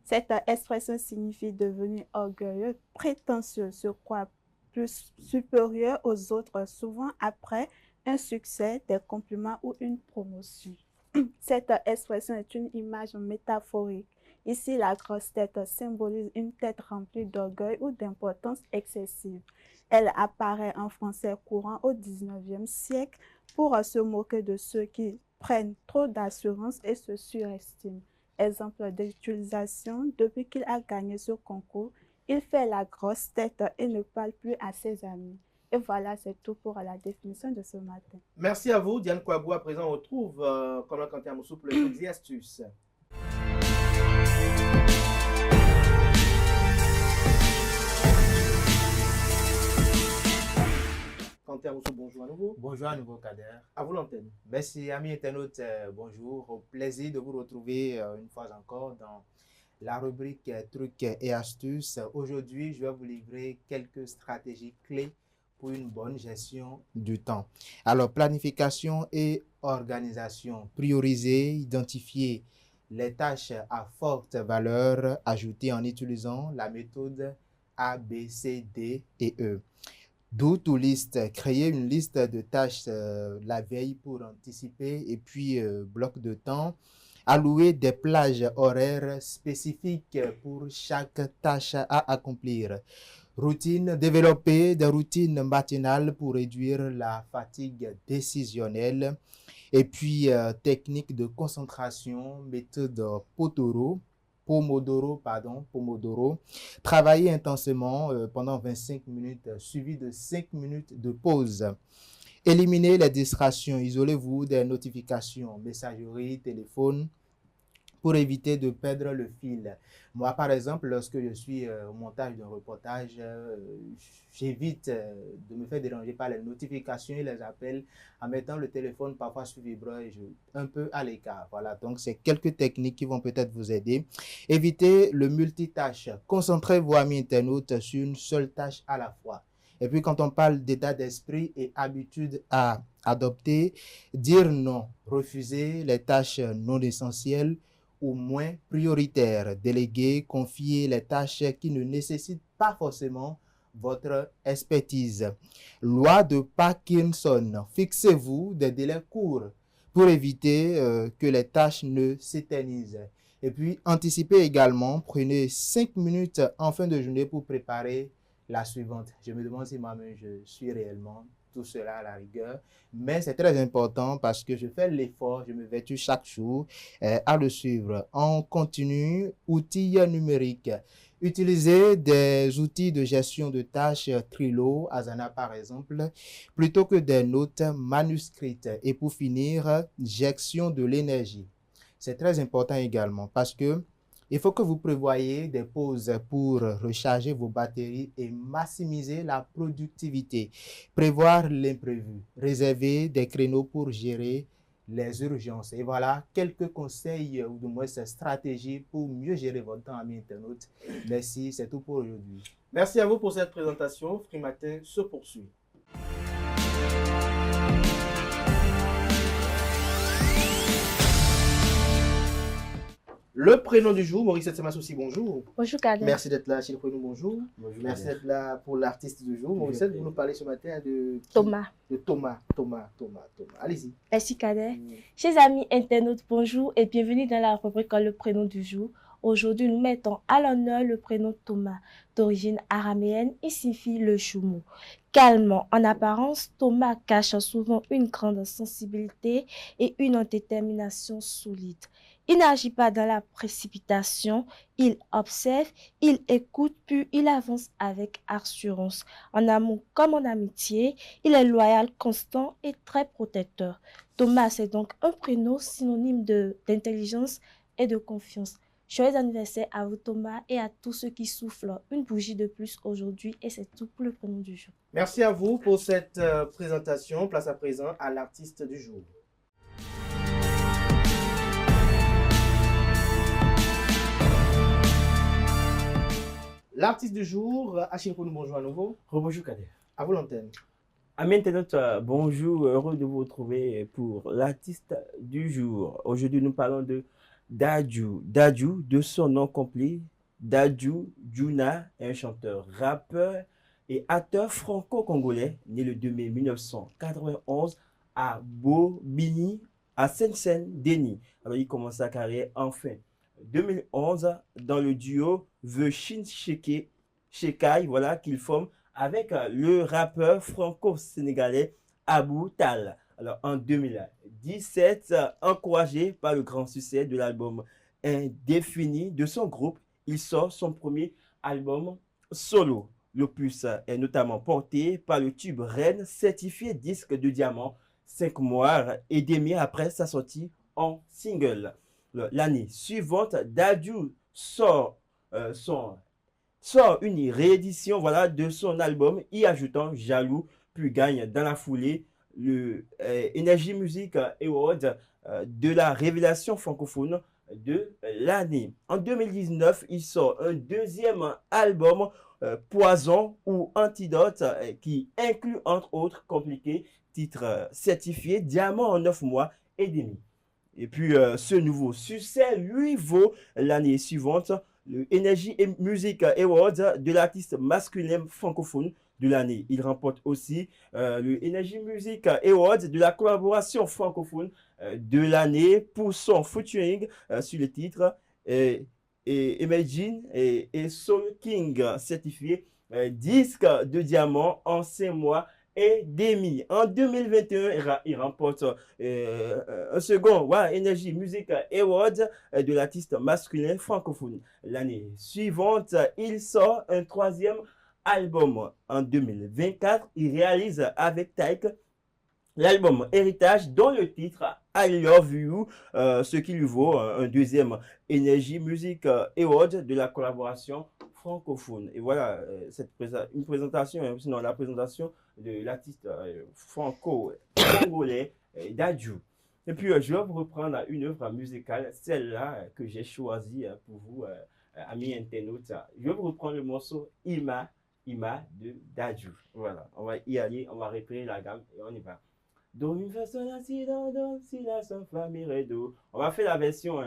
Speaker 11: Cette expression signifie devenir orgueilleux, prétentieux, se croire plus supérieur aux autres, souvent après un succès, des compliments ou une promotion. Cette expression est une image métaphorique. Ici, la grosse tête symbolise une tête remplie d'orgueil ou d'importance excessive. Elle apparaît en français courant au XIXe siècle pour se moquer de ceux qui prennent trop d'assurance et se surestiment. Exemple d'utilisation, depuis qu'il a gagné ce concours, il fait la grosse tête et ne parle plus à ses amis. Et voilà, c'est tout pour la définition de ce matin.
Speaker 1: Merci à vous, Diane Kouagou. À présent, on retrouve Komla Kanté Amoussou pour les trucs et astuces. Kanté Amoussou, bonjour à nouveau.
Speaker 12: Bonjour à nouveau Kader.
Speaker 1: À vous l'antenne.
Speaker 12: Merci amis internautes, bonjour. Au plaisir de vous retrouver une fois encore dans la rubrique trucs et astuces. Aujourd'hui, je vais vous livrer quelques stratégies clés pour une bonne gestion du temps. Alors, planification et organisation. Prioriser, identifier les tâches à forte valeur ajoutée en utilisant la méthode A, B, C, D et E. Do to list, créer une liste de tâches la veille pour anticiper et puis bloc de temps. Allouer des plages horaires spécifiques pour chaque tâche à accomplir. Routine, développer des routines matinales pour réduire la fatigue décisionnelle. Et puis, technique de concentration, méthode Pomodoro. Travailler intensément pendant 25 minutes, suivi de 5 minutes de pause. Éliminer les distractions, isolez-vous des notifications, messagerie, téléphone, pour éviter de perdre le fil. Moi, par exemple, lorsque je suis au montage d'un reportage, j'évite de me faire déranger par les notifications et les appels en mettant le téléphone parfois sur vibreur et un peu à l'écart. Voilà, donc c'est quelques techniques qui vont peut-être vous aider. Évitez le multitâche. Concentrez-vous, amis internautes, sur une seule tâche à la fois. Et puis, quand on parle d'état d'esprit et habitude à adopter, dire non, refuser les tâches non essentielles ou moins prioritaires, déléguer, confier les tâches qui ne nécessitent pas forcément votre expertise. Loi de Parkinson, fixez-vous des délais courts pour éviter que les tâches ne s'éternisent. Et puis, anticipez également, prenez 5 minutes en fin de journée pour préparer la suivante. Je me demande si moi-même je suis réellement tout cela à la rigueur. Mais c'est très important parce que je fais l'effort, je me vertue chaque jour à le suivre. On continue, outils numériques. Utiliser des outils de gestion de tâches Trello, Asana par exemple, plutôt que des notes manuscrites. Et pour finir, gestion de l'énergie. C'est très important également parce que il faut que vous prévoyez des pauses pour recharger vos batteries et maximiser la productivité. Prévoir l'imprévu. Réserver des créneaux pour gérer les urgences. Et voilà quelques conseils ou du moins ces stratégies pour mieux gérer votre temps, amis internautes. Merci, c'est tout pour aujourd'hui.
Speaker 1: Merci à vous pour cette présentation. Free Matin se poursuit. Le prénom du jour, Maurice Semassoussi, bonjour.
Speaker 13: Bonjour Kader.
Speaker 1: Merci d'être là chez le prénom, bonjour. Merci d'être là pour l'artiste du jour. Maurice, vous nous parlez ce matin de
Speaker 13: Thomas.
Speaker 1: De Thomas. Allez-y.
Speaker 13: Merci Kader. Chers amis internautes, bonjour et bienvenue dans la rubrique Le prénom du jour. Aujourd'hui, nous mettons à l'honneur le prénom Thomas, d'origine araméenne, il signifie le jumeau. Calme en apparence, Thomas cache souvent une grande sensibilité et une détermination solide. Il n'agit pas dans la précipitation, il observe, il écoute, puis il avance avec assurance. En amour comme en amitié, il est loyal, constant et très protecteur. Thomas est donc un prénom synonyme d'intelligence et de confiance. Joyeux anniversaire à vous Thomas et à tous ceux qui soufflent une bougie de plus aujourd'hui et c'est tout pour le prénom du jour.
Speaker 1: Merci à vous pour cette présentation. Place à présent à l'artiste du jour. L'artiste du jour, Achille Kounou, bonjour à nouveau.
Speaker 14: Bonjour Kader.
Speaker 1: À vous l'antenne.
Speaker 14: Amis internautes, bonjour, heureux de vous retrouver pour l'artiste du jour. Aujourd'hui, nous parlons de Dadju. Dadju, de son nom complet, Dadju Djouna, est un chanteur, rappeur et acteur franco-congolais, né le 2 mai 1991 à Bobigny, à Seine-Saint-Denis. Alors, il commence sa carrière en fin 2011 dans le duo The Shin Shekai, voilà, qu'il forme avec le rappeur franco-sénégalais Abou Tal. Alors en 2017, encouragé par le grand succès de l'album Indéfini de son groupe, il sort son premier album solo. L'opus est notamment porté par le tube Reine, certifié disque de diamant 5 mois et demi après sa sortie en single. L'année suivante, Dadju sort une réédition, voilà, de son album, y ajoutant Jaloux, puis gagne dans la foulée le Energy Music Award de la révélation francophone de l'année. En 2019, il sort un deuxième album, Poison ou Antidote, qui inclut entre autres Compliqué, titre certifié diamant en 9 mois et demi. Et puis, ce nouveau succès lui vaut l'année suivante le Energy Music Award de l'artiste masculin francophone de l'année. Il remporte aussi le Energy Music Award de la collaboration francophone de l'année pour son featuring sur le titre Imagine et Soul King, certifié disque de diamant en 5 mois et demi. En 2021, il remporte un second Energy Music Award de l'artiste masculin francophone. L'année suivante, il sort un troisième album. En 2024, il réalise avec Taïk l'album Héritage dont le titre I Love You, ce qui lui vaut un deuxième Energy Music Award de la collaboration francophone. Et voilà, une présentation, sinon la présentation de l'artiste franco-congolais Dadju. Et puis, je vais vous reprendre une œuvre musicale, celle-là que j'ai choisie pour vous, amis internautes. Je vais vous reprendre le morceau Ima de Dadju. Voilà, on va y aller, on va répéter la gamme et on y va. Do une façon ainsi dans si la son famille redo. On va faire la version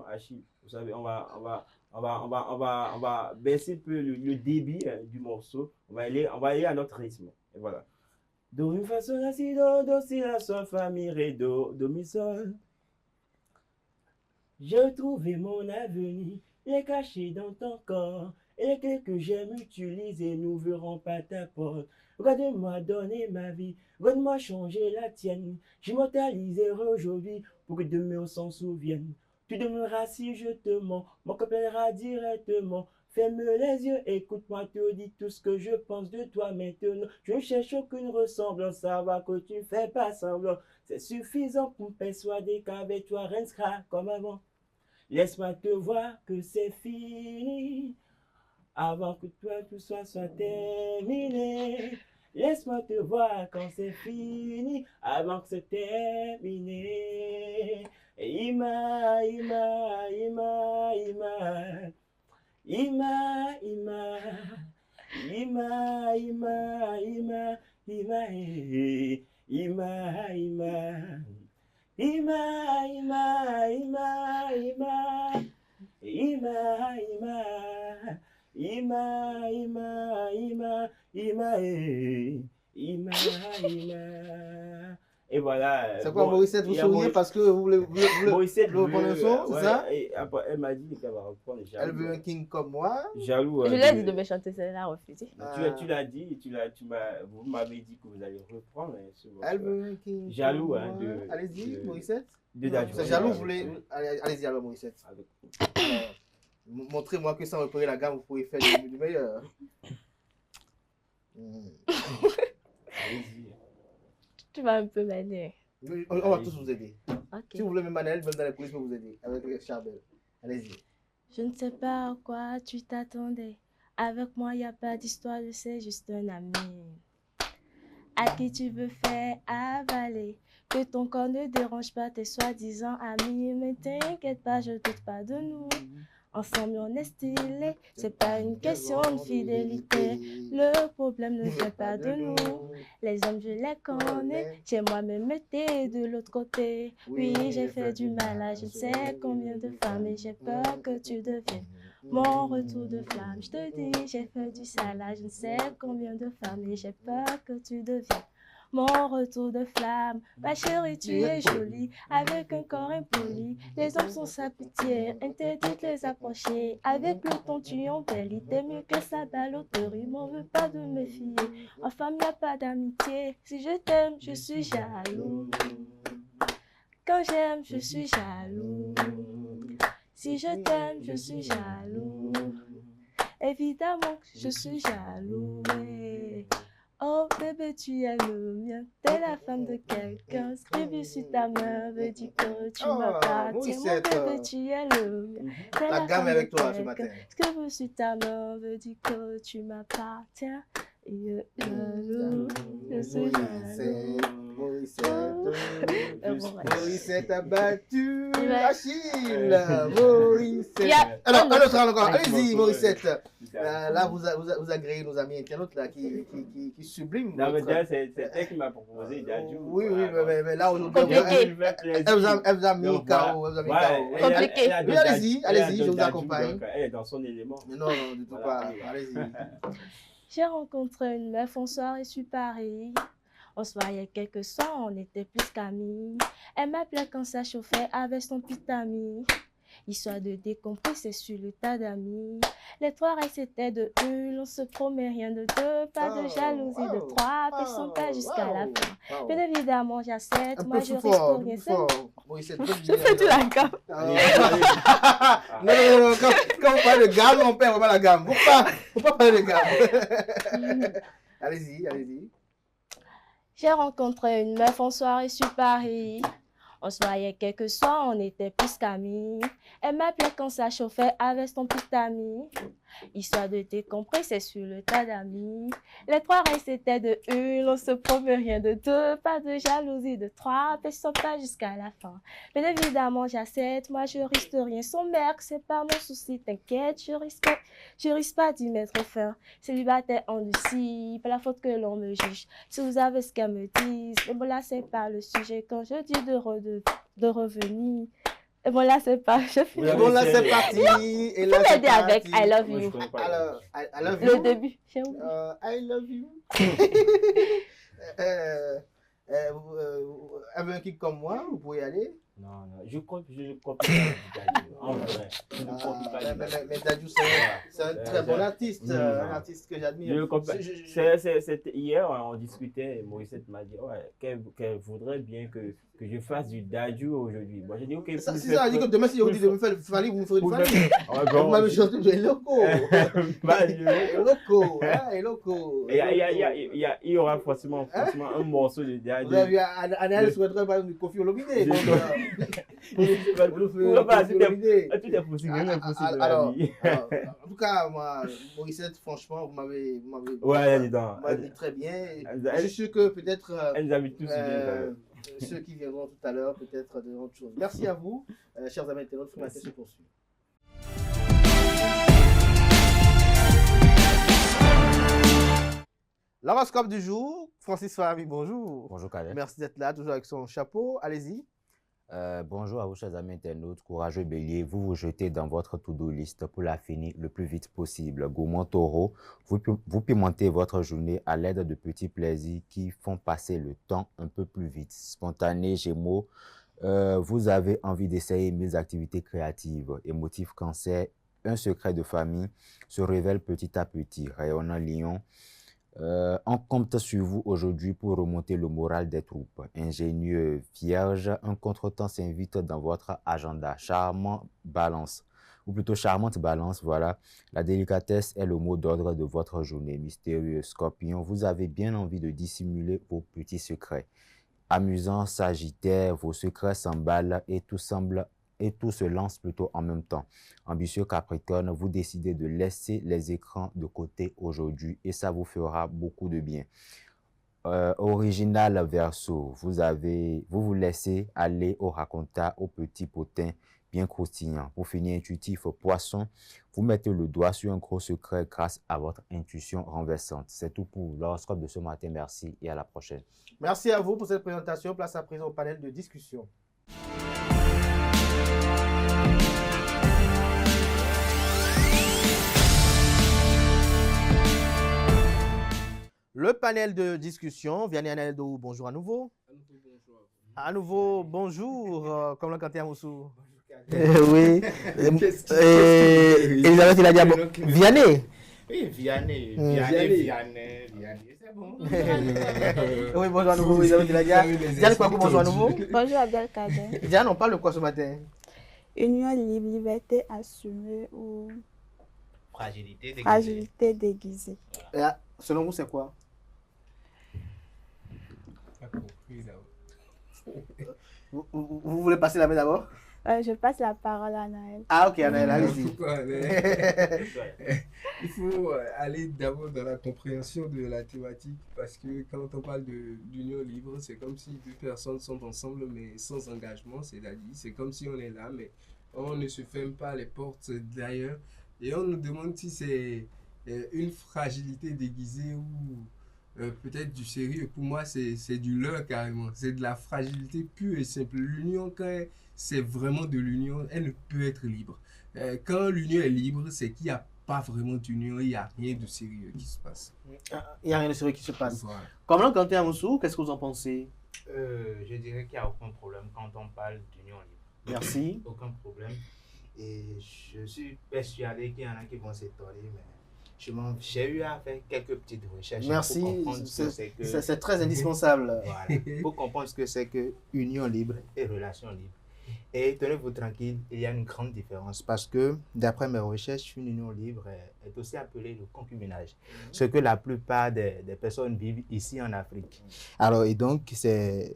Speaker 14: Achille. Vous savez, on va baisser un peu le débit du morceau. On va aller à notre rythme. Et voilà. Do une façon ainsi dans si la son famille redo do mi sol. J'ai trouvé mon avenir, il est caché dans ton corps. Et les clés que j'aime utiliser n'ouvriront pas ta porte. Regarde-moi donner ma vie, regarde-moi changer la tienne. J'immortaliserai aujourd'hui pour que demain on s'en souvienne. Tu demeureras si je te mens, mon copain directement. Ferme les yeux, écoute-moi, te dis tout ce que je pense de toi maintenant. Je ne cherche aucune ressemblance, savoir que tu fais pas semblant. C'est suffisant pour me persuader qu'avec toi rien ne sera comme avant. Laisse-moi te voir que c'est fini, avant que toi tout soit terminé. Laisse-moi te voir quand c'est fini, avant que c'est terminé. Ima, Ima, Ima, Ima. Ima, Ima, Ima, Ima, Ima, Ima, Ima, Ima, Ima, Ima, Ima, Ima, Ima, Ima, Ima, Ima, Ima, Ima, Ima. Et voilà.
Speaker 1: C'est quoi, Morissette, vous souriez parce que vous voulez reprendre un son, c'est ça?
Speaker 14: Et après, elle m'a dit qu'elle va reprendre Jaloux.
Speaker 1: Elle veut un king comme moi.
Speaker 14: Jaloux.
Speaker 13: Je lui ai dit de me chanter, elle a refusé.
Speaker 14: Tu l'as dit, vous m'avez dit que vous allez reprendre.
Speaker 1: Elle veut un king
Speaker 14: Jaloux,
Speaker 1: comme
Speaker 14: hein,
Speaker 1: moi. Allez-y, Morissette.
Speaker 14: C'est
Speaker 1: Jaloux, vous voulez. Allez-y, alors, Morissette. Montrez-moi que sans repérer la gamme, vous pouvez faire du meilleur.
Speaker 13: Allez-y. Tu vas un peu m'aider.
Speaker 1: On va tous vous aider.
Speaker 13: Okay.
Speaker 1: Si vous voulez même Manel, même dans les coulisses, je peux vous aider avec Charbel. Allez-y.
Speaker 13: Je ne sais pas à quoi tu t'attendais. Avec moi, il n'y a pas d'histoire, c'est juste un ami. À qui tu veux faire avaler. Que ton corps ne dérange pas tes soi-disant amis. Mais t'inquiète pas, je doute pas de nous. Ensemble on est stylé, c'est pas une question de fidélité. Le problème ne vient pas de nous. Les hommes je les connais, j'ai moi-même été de l'autre côté. Oui, j'ai fait du mal à je ne sais combien de femmes et j'ai peur que tu deviennes mon retour de flamme. Je te dis, j'ai fait du sale à je ne sais combien de femmes et j'ai peur que tu deviennes mon retour de flamme. Ma chérie, tu es jolie, avec un corps impoli. Les hommes sont sa pitié, interdit de les approcher. Avec le ton, tu embellis, t'es mieux que ça baloterie. M'en veux pas de me fier, en femme, y a pas d'amitié. Si je t'aime, je suis jaloux. Quand j'aime, je suis jaloux. Si je t'aime, je suis jaloux. Évidemment que je suis jaloux. Oh bébé, tu es le mien, t'es la femme de quelqu'un. Scribe sur ta main, veut dire que tu m'appartiens. Mon bébé, tu es le mien, t'es la
Speaker 1: gamme
Speaker 13: femme
Speaker 1: avec
Speaker 13: de
Speaker 1: toi ce matin.
Speaker 13: quelqu'un. Scribe sur ta main, veut dire que tu m'appartiens. Et je suis jaloux.
Speaker 1: Morissette a battu Achille. Morissette. Alors, encore. Allez-y, Morissette. Là, vous agréez nos amis internautes là, qui subliment.
Speaker 14: Non, mais c'est elle qui m'a proposé Dadju.
Speaker 1: Oui, mais là, aujourd'hui, elle vous a mis KO.
Speaker 13: Compliqué.
Speaker 1: Allez-y, je vous accompagne.
Speaker 14: Elle est dans son élément.
Speaker 1: Non, du tout pas. Allez-y.
Speaker 13: J'ai rencontré une meuf en soirée sur Paris. On se voyait quelques soirs, on était plus qu'amis. Elle m'appelait quand ça chauffait avec son petit ami. Histoire de décompresser sur le tas d'amis. Les trois c'était de une, on se promet rien de deux. Pas de jalousie de trois, puis sans pas jusqu'à la fin. Bien évidemment, j'accepte, moi je risque rien. Je fais de la gamme.
Speaker 1: Non, quand on parle de gamme, on perd vraiment la gamme. Faut pas parler de gamme. Allez-y.
Speaker 13: J'ai rencontré une meuf en soirée sur Paris. On se voyait quelques soirs, on était plus qu'amis. Elle m'appelait quand ça chauffait avec son petit ami. Histoire de décompresser sur le tas d'amis. Les trois c'était de une, on se promet rien de deux. Pas de jalousie de trois, puis pas jusqu'à la fin. Bien évidemment, j'accepte, moi je risque rien. Son mec, c'est pas mon souci, t'inquiète, je risque pas d'y mettre fin. Célibataire en Lucie, pas la faute que l'on me juge. Si vous avez ce qu'elle me dit, mais bon là c'est pas le sujet. Quand je dis de revenir. Et bon là c'est pas.
Speaker 1: Bon là c'est parti. Et là
Speaker 13: c'est parti. Avec I love you.
Speaker 1: Alors, I love you.
Speaker 13: Le début.
Speaker 1: I love you. Avec un kick comme moi, vous pouvez aller.
Speaker 14: Non, je copie pas Dadju. En vrai, je ne copie pas Dadju.
Speaker 1: Mais Dadju, c'est un très bon artiste, un artiste que j'admire.
Speaker 14: Hier, on discutait, et Morissette m'a dit qu'elle voudrait bien que je fasse du Dadju aujourd'hui. Moi, j'ai dit, ok.
Speaker 1: Ça, si ça a dit que demain, si on dit de me faire Fali, vous me ferez du Fali. Vous m'avez chanté de Eloko. Eloko.
Speaker 14: Il y aura forcément un morceau de Dadju.
Speaker 1: Vous avez vu, Anaël souhaiterait par exemple Kofi Olomide.
Speaker 14: Tout est possible, rien n'est possible.
Speaker 1: Alors, en tout cas, moi, Morissette, franchement, vous m'avez dit très bien. Je suis sûr que peut-être
Speaker 14: elle nous invite tous bien.
Speaker 1: Ceux qui viendront tout à l'heure, peut-être de autre chose. Merci à vous, chers amis internautes. Frimatel se poursuit. L'horoscope du jour, Francis Fahmi, bonjour.
Speaker 15: Bonjour Kader.
Speaker 1: Merci d'être là, toujours avec son chapeau. Allez-y.
Speaker 15: Bonjour à vous, chers amis internautes. Courageux bélier, vous vous jetez dans votre to-do list pour la finir le plus vite possible. Gourmand taureau, vous pimentez votre journée à l'aide de petits plaisirs qui font passer le temps un peu plus vite. Spontané gémeaux, vous avez envie d'essayer 1000 activités créatives. Émotif cancer, un secret de famille se révèle petit à petit. Rayonnant lion, on compte sur vous aujourd'hui pour remonter le moral des troupes. Ingénieux vierge, un contretemps s'invite dans votre agenda. Charmant balance, ou plutôt charmante balance, voilà. La délicatesse est le mot d'ordre de votre journée. Mystérieux scorpion, vous avez bien envie de dissimuler vos petits secrets. Amusant sagittaire, vos secrets s'emballent et tout se lance plutôt en même temps. Ambitieux Capricorne, vous décidez de laisser les écrans de côté aujourd'hui et ça vous fera beaucoup de bien. Original Verseau, vous vous laissez aller au raconta, au petit potin bien croustillant. Pour finir, intuitif Poisson, vous mettez le doigt sur un gros secret grâce à votre intuition renversante. C'est tout pour l'horoscope de ce matin. Merci et à la prochaine.
Speaker 1: Merci à vous pour cette présentation. Place à présent au panel de discussion. Le panel de discussion, Vianney Aneldo, bonjour à nouveau. À nouveau, bonjour. Comme le canté à Moussou. Oui. Elisabeth, il a dit Vianney.
Speaker 12: Oui, Vianney. Vianney. C'est bon.
Speaker 1: Oui, bonjour à nouveau, Elisabeth, il a dit. Diane Kwaku, bonjour à nouveau.
Speaker 11: Bonjour Abdelkader.
Speaker 1: Diane, on parle de quoi ce matin?
Speaker 11: Union libre, liberté assumée ou fragilité déguisée.
Speaker 1: Selon vous, c'est quoi? Vous voulez passer la main d'abord?
Speaker 11: Je passe la parole à Naël.
Speaker 1: Ah ok, Naël, allez-y.
Speaker 8: Il faut aller d'abord dans la compréhension de la thématique parce que quand on parle d'union libre, c'est comme si deux personnes sont ensemble mais sans engagement, c'est-à-dire c'est comme si on est là mais on ne se ferme pas les portes d'ailleurs et on nous demande si c'est une fragilité déguisée ou peut-être du sérieux. Pour moi, c'est du leurre carrément. C'est de la fragilité pure et simple. L'union, quand c'est vraiment de l'union, elle ne peut être libre. Quand l'union est libre, c'est qu'il n'y a pas vraiment d'union, il n'y a rien de sérieux qui se passe.
Speaker 1: Il n'y a rien de sérieux qui se passe.
Speaker 8: Voilà.
Speaker 1: Comme l'encanté à Moussou, qu'est-ce que vous en pensez?
Speaker 16: Je dirais qu'il n'y a aucun problème quand on parle d'union libre.
Speaker 1: Merci.
Speaker 16: Aucun problème. Et je suis persuadé qu'il y en a qui vont s'étonner, mais j'ai eu à faire quelques petites recherches.
Speaker 1: Merci,
Speaker 16: pour comprendre
Speaker 1: c'est très indispensable.
Speaker 16: Voilà, pour comprendre ce que c'est que union libre et relation libre. Et tenez-vous tranquille, il y a une grande différence parce que, d'après mes recherches, une union libre est aussi appelée le concubinage, ce que la plupart des personnes vivent ici en Afrique. Alors, et donc, c'est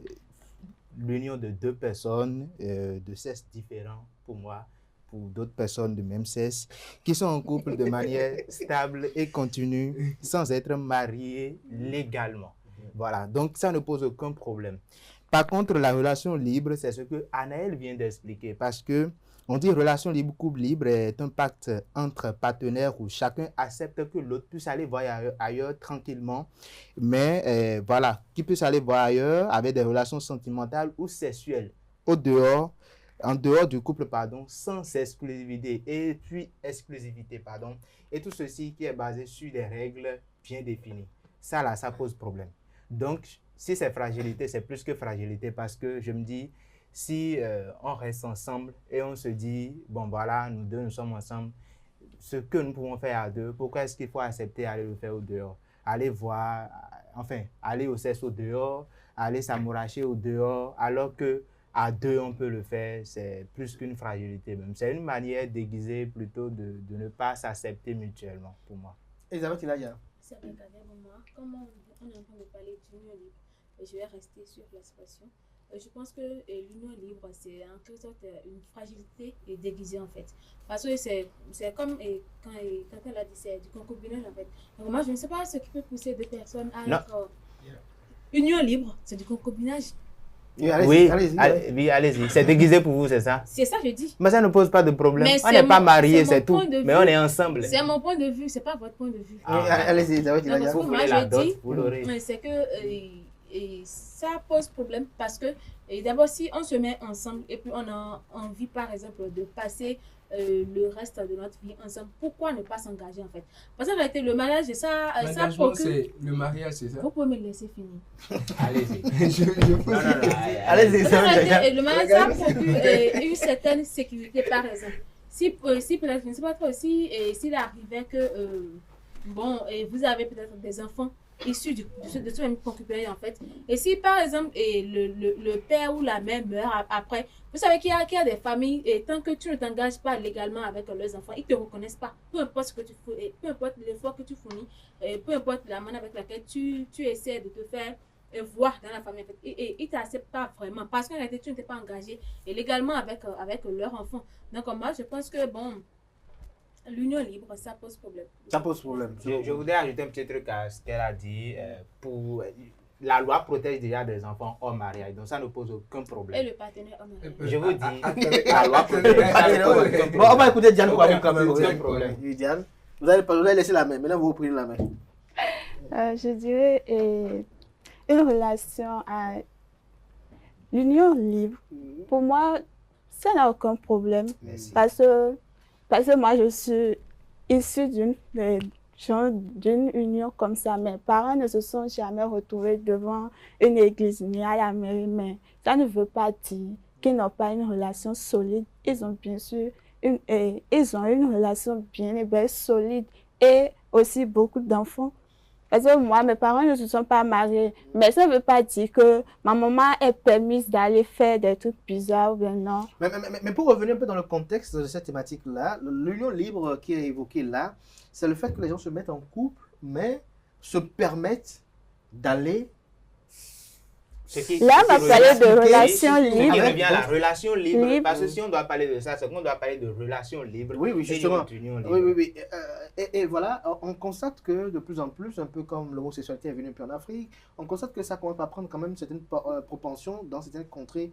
Speaker 16: l'union de deux personnes de sexe différent pour moi, pour d'autres personnes de même sexe, qui sont en couple de manière stable et continue, sans être mariées légalement. Voilà, donc ça ne pose aucun problème. Par contre, la relation libre, c'est ce que Anaël vient d'expliquer, parce que on dit relation libre, couple libre est un pacte entre partenaires où chacun accepte que l'autre puisse aller voir ailleurs tranquillement, mais voilà, qui puisse aller voir ailleurs avec des relations sentimentales ou sexuelles, en dehors du couple, pardon, sans exclusivité, et tout ceci qui est basé sur des règles bien définies. Ça là, ça pose problème. Donc, si c'est fragilité, c'est plus que fragilité parce que je me dis, si on reste ensemble et on se dit, bon voilà, nous deux, nous sommes ensemble, ce que nous pouvons faire à deux, pourquoi est-ce qu'il faut accepter d'aller le faire au dehors? Aller voir, enfin, aller au sexe au dehors, aller s'amouracher au dehors, alors que à deux, on peut le faire, c'est plus qu'une fragilité même. C'est une manière déguisée plutôt de ne pas s'accepter mutuellement, pour moi.
Speaker 1: Elisabeth Ilaya.
Speaker 6: C'est un regardé pour moi. Comme on est en train de parler d'union libre, je vais rester sur l'expression. Je pense que l'union libre, c'est en quelque sorte une fragilité déguisée en fait. Parce que c'est comme quand elle a dit, c'est du concubinage en fait. Donc moi, je ne sais pas ce qui peut pousser deux personnes à être union libre, c'est du concubinage.
Speaker 16: Oui, allez-y. C'est déguisé pour vous, c'est ça?
Speaker 6: C'est ça que je dis.
Speaker 16: Mais ça ne pose pas de problème.
Speaker 6: Mais
Speaker 16: on n'est pas mariés, c'est tout. Mais on est ensemble.
Speaker 6: C'est mon point de vue, c'est pas votre point de vue.
Speaker 1: Allez-y,
Speaker 6: parce que moi, je dis, c'est que ça pose problème parce que d'abord, si on se met ensemble et puis on a envie, par exemple, de passer le reste de notre vie ensemble, pourquoi ne pas s'engager en fait? Parce qu'en réalité, le mariage, ça procure...
Speaker 8: c'est le mariage, c'est ça?
Speaker 6: Vous pouvez me laisser finir.
Speaker 16: Allez-y.
Speaker 1: Allez-y,
Speaker 6: le mariage, ça procure une certaine sécurité, par exemple. Si peut-être, je ne sais pas trop, s'il arrivait que, vous avez peut-être des enfants issus de ce même concubinage en fait. Et si par exemple le père ou la mère meurt après, vous savez qu'il y a des familles, et tant que tu ne t'engages pas légalement avec leurs enfants, ils ne te reconnaissent pas. Peu importe ce que tu fais, peu importe l'effort que tu fournis, peu importe la manière avec laquelle tu essaies de te faire voir dans la famille en fait. Et ils ne t'acceptent pas vraiment parce qu'en réalité tu ne t'es pas engagé légalement avec leur enfant. Donc moi je pense que l'union libre, ça pose problème.
Speaker 1: Ça pose problème.
Speaker 16: Je voudrais ajouter un petit truc à ce qu'elle a dit. La loi protège déjà des enfants hors mariage, donc ça ne pose aucun problème.
Speaker 6: Et le partenaire hors mariage.
Speaker 16: Je vous dis, la loi protège, ça ne pose aucun problème.
Speaker 1: Bon, on va écouter Diane Kouamou quand même.
Speaker 16: Aucun problème.
Speaker 1: Diane, vous allez laisser la main. Maintenant, vous reprenez la main.
Speaker 11: Je dirais une relation à l'union libre. Pour moi, ça n'a aucun problème.
Speaker 16: Merci.
Speaker 11: Parce que moi, je suis issue d'une union comme ça. Mes parents ne se sont jamais retrouvés devant une église ni à la mairie, mais ça ne veut pas dire qu'ils n'ont pas une relation solide. Ils ont bien sûr une relation bien et bien solide et aussi beaucoup d'enfants. Parce que moi, mes parents ne se sont pas mariés, mais ça ne veut pas dire que ma maman est permise d'aller faire des trucs bizarres ou bien non.
Speaker 1: Mais pour revenir un peu dans le contexte de cette thématique-là, l'union libre qui est évoquée là, c'est le fait que les gens se mettent en couple, mais se permettent d'aller...
Speaker 11: Là, on va parler de relation libre.
Speaker 16: Il revient à la relation libre, parce que si on doit parler de ça, c'est qu'on doit parler de relation libre.
Speaker 1: Oui, justement.
Speaker 16: Union libre.
Speaker 1: Oui. Et voilà, on constate que de plus en plus, un peu comme l'homosexualité est venue un peu en Afrique, on constate que ça commence à prendre quand même certaines propensions dans certaines contrées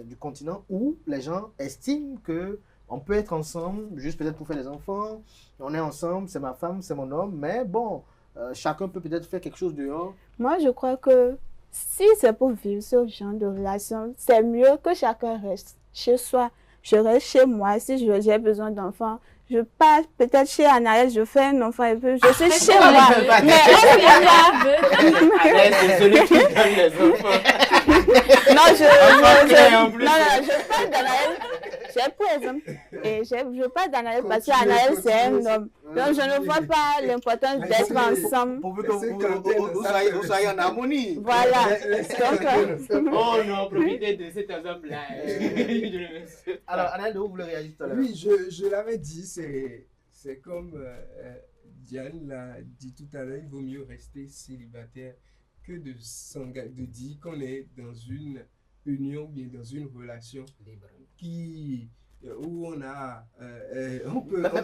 Speaker 1: du continent où les gens estiment que on peut être ensemble, juste peut-être pour faire des enfants, on est ensemble, c'est ma femme, c'est mon homme, mais bon, chacun peut peut-être faire quelque chose dehors.
Speaker 11: Moi, je crois que si c'est pour vivre ce genre de relation, c'est mieux que chacun reste chez soi. Je reste chez moi. Si j'ai besoin d'enfants, je pars peut-être chez Anaël, je fais un enfant et puis je suis chez moi. Mais
Speaker 16: c'est celui qui donne les enfants.
Speaker 11: Je parle d'Anaël. Par exemple, je parle d'Anaël parce qu'Anaël c'est un homme. Donc je ne vois pas l'importance d'être ensemble.
Speaker 1: Pourvu que vous soyez en harmonie.
Speaker 11: Voilà.
Speaker 16: Oh non, profitez de cet exemple-là.
Speaker 1: Alors, Anaël, vous voulez réagir tout à l'heure?
Speaker 8: Oui, je l'avais dit, c'est comme Diane l'a dit tout à l'heure, il vaut mieux rester célibataire que de dire qu'on est dans une union ou bien dans une relation libre où on a
Speaker 1: mais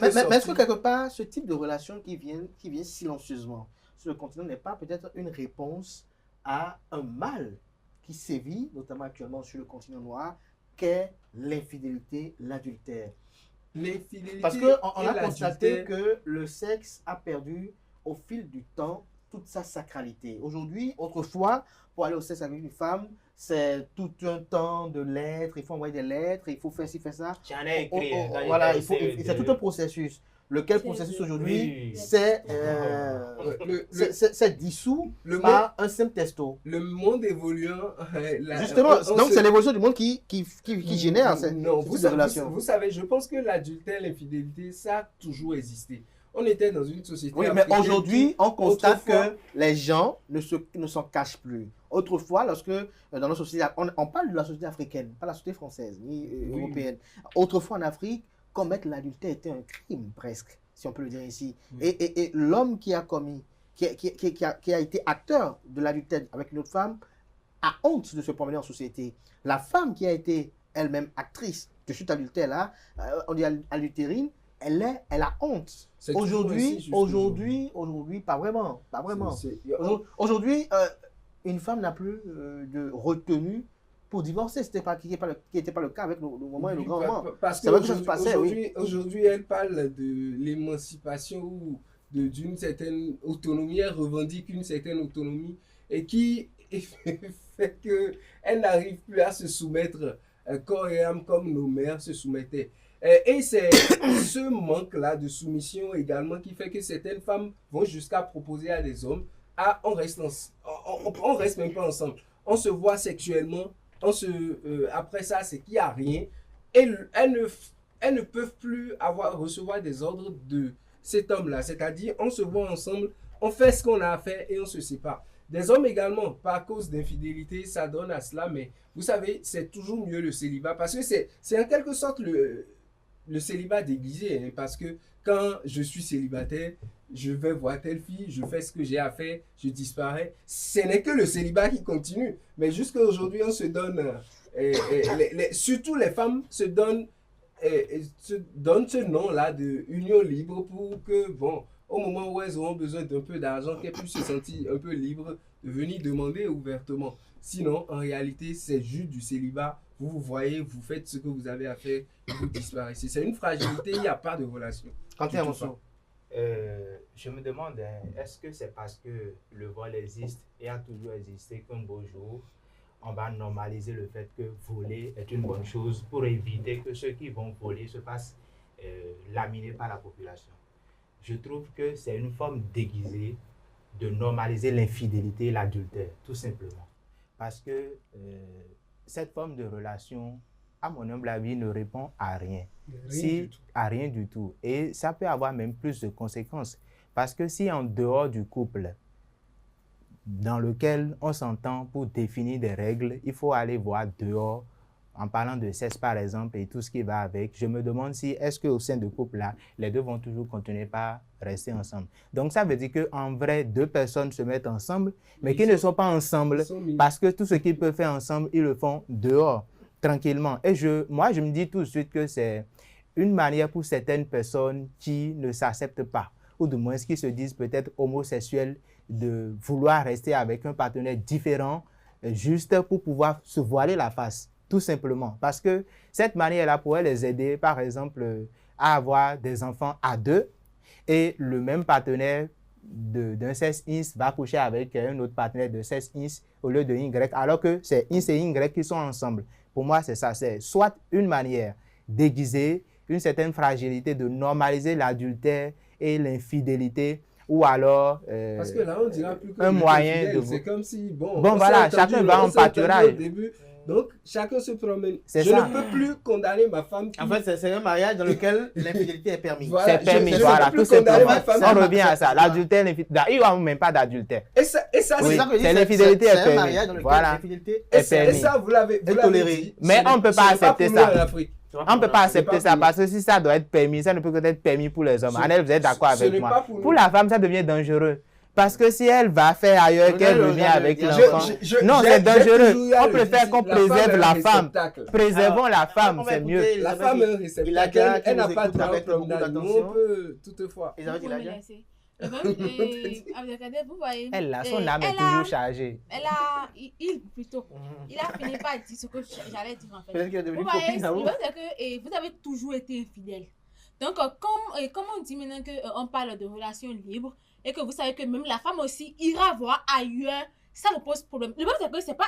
Speaker 1: est-ce que quelque part ce type de relation qui vient silencieusement sur le continent n'est pas peut-être une réponse à un mal qui sévit notamment actuellement sur le continent noir qu'est l'infidélité, l'adultère? Parce qu'on a constaté que le sexe a perdu au fil du temps toute sa sacralité. Aujourd'hui, autrefois, pour aller au sexe avec une femme, c'est tout un temps de lettres, il faut envoyer des lettres, il faut faire ci, faire ça.
Speaker 16: J'en ai écrit.
Speaker 1: Voilà, c'est tout un processus. lequel processus aujourd'hui
Speaker 8: Oui.
Speaker 1: c'est dissous par un simple testo.
Speaker 8: Le monde évoluant...
Speaker 1: Justement, donc c'est l'évolution du monde qui génère cette relation.
Speaker 8: Vous savez, je pense que l'adultère, l'infidélité, ça a toujours existé. On était dans une société...
Speaker 1: Oui, mais aujourd'hui, on constate que les gens ne s'en cachent plus. Autrefois, lorsque dans nos sociétés, on parle de la société africaine, pas la société française ni européenne. Autrefois en Afrique, commettre l'adultère était un crime presque, si on peut le dire ici. Et l'homme qui a commis, qui a été acteur de l'adultère avec une autre femme, a honte de se promener en société. La femme qui a été elle-même actrice de cet adultère-là, on dit adultérine, elle a honte. Aujourd'hui, pas vraiment. Aujourd'hui, une femme n'a plus de retenue pour divorcer, qui n'était pas le cas avec nos mamans et nos grands-mamans.
Speaker 8: Parce qu'aujourd'hui, elle parle de l'émancipation ou d'une certaine autonomie, elle revendique une certaine autonomie et qui fait qu'elle n'arrive plus à se soumettre corps et âme comme nos mères se soumettaient. Et c'est ce manque-là de soumission également qui fait que certaines femmes vont jusqu'à proposer à des hommes on reste même pas ensemble. On se voit sexuellement, après ça, c'est qu'il n'y a rien. Et elles ne peuvent plus recevoir des ordres de cet homme-là. C'est-à-dire, on se voit ensemble, on fait ce qu'on a à faire et on se sépare. Des hommes également, par cause d'infidélité, ça donne à cela, mais vous savez, c'est toujours mieux le célibat parce que c'est en quelque sorte le célibat déguisé, hein, parce que quand je suis célibataire, je vais voir telle fille, je fais ce que j'ai à faire, je disparais. Ce n'est que le célibat qui continue. Mais jusqu'à aujourd'hui, on se donne, surtout les femmes se donnent ce nom-là de union libre pour que, bon, au moment où elles auront besoin d'un peu d'argent, qu'elles puissent se sentir un peu libres de venir demander ouvertement. Sinon, en réalité, c'est juste du célibat. Vous voyez, vous faites ce que vous avez à faire, vous disparaissez. C'est une fragilité, il n'y a pas de relation.
Speaker 16: Je me demande, est-ce que c'est parce que le vol existe et a toujours existé qu'un beau jour, on va normaliser le fait que voler est une bonne chose pour éviter que ceux qui vont voler se fassent laminer par la population? Je trouve que c'est une forme déguisée de normaliser l'infidélité et l'adultère, tout simplement. Parce que cette forme de relation, à mon humble avis, ne répond à rien. À rien du tout. Et ça peut avoir même plus de conséquences. Parce que si en dehors du couple, dans lequel on s'entend pour définir des règles, il faut aller voir dehors, en parlant de sexe par exemple et tout ce qui va avec, je me demande si est-ce qu'au sein du couple-là, les deux vont toujours continuer par rester ensemble. Donc ça veut dire qu'en vrai, deux personnes se mettent ensemble, mais qui ne sont pas ensemble parce que tout ce qu'ils peuvent faire ensemble, ils le font dehors, tranquillement. Et moi, je me dis tout de suite que c'est une manière pour certaines personnes qui ne s'acceptent pas, ou du moins qui se disent peut-être homosexuels, de vouloir rester avec un partenaire différent, juste pour pouvoir se voiler la face. Tout simplement, parce que cette manière-là pourrait les aider, par exemple, à avoir des enfants à deux et le même partenaire d'un sexe ins va coucher avec un autre partenaire de sexe ins au lieu de Y, alors que c'est ins et Y qui sont ensemble. Pour moi, c'est ça. C'est soit une manière déguisée, une certaine fragilité de normaliser l'adultère et l'infidélité, ou alors
Speaker 8: parce que là, on dira plus que
Speaker 16: un moyen de...
Speaker 8: C'est comme si,
Speaker 16: bon voilà, chacun va en pâturage.
Speaker 8: Donc, chacun se promène.
Speaker 16: Je
Speaker 8: ne peux plus condamner ma femme.
Speaker 1: En fait, c'est un mariage dans lequel l'infidélité est permise.
Speaker 16: Voilà, c'est permis, voilà, tout simplement. On revient à ça. L'adultère, l'infidélité. Il n'y a même pas d'adultère.
Speaker 8: Et ça
Speaker 16: c'est l'infidélité est permise.
Speaker 1: C'est un mariage dans lequel l'infidélité est permise.
Speaker 8: Et ça, vous l'avez dit.
Speaker 16: Mais on ne peut pas accepter ça. On ne peut pas accepter ça parce que si ça doit être permis, ça ne peut que être permis pour les hommes. Anel, vous êtes d'accord avec moi? Pour la femme, ça devient dangereux. Parce que si elle va faire ailleurs, qu'elle revient avec l'enfant, non, c'est dangereux. On préfère qu'on préserve la femme. Préservons la femme, c'est mieux.
Speaker 8: La femme est un réceptacle. Elle n'a pas de droit de promenade. Nous, on peut toutefois.
Speaker 16: Elle a son âme est toujours chargée.
Speaker 6: Il a fini par dire ce que j'allais dire en fait. Vous avez toujours été infidèle. Donc, comme on dit maintenant qu'on parle de relations libres et que vous savez que même la femme aussi ira voir ailleurs, ça vous pose problème. Le problème c'est que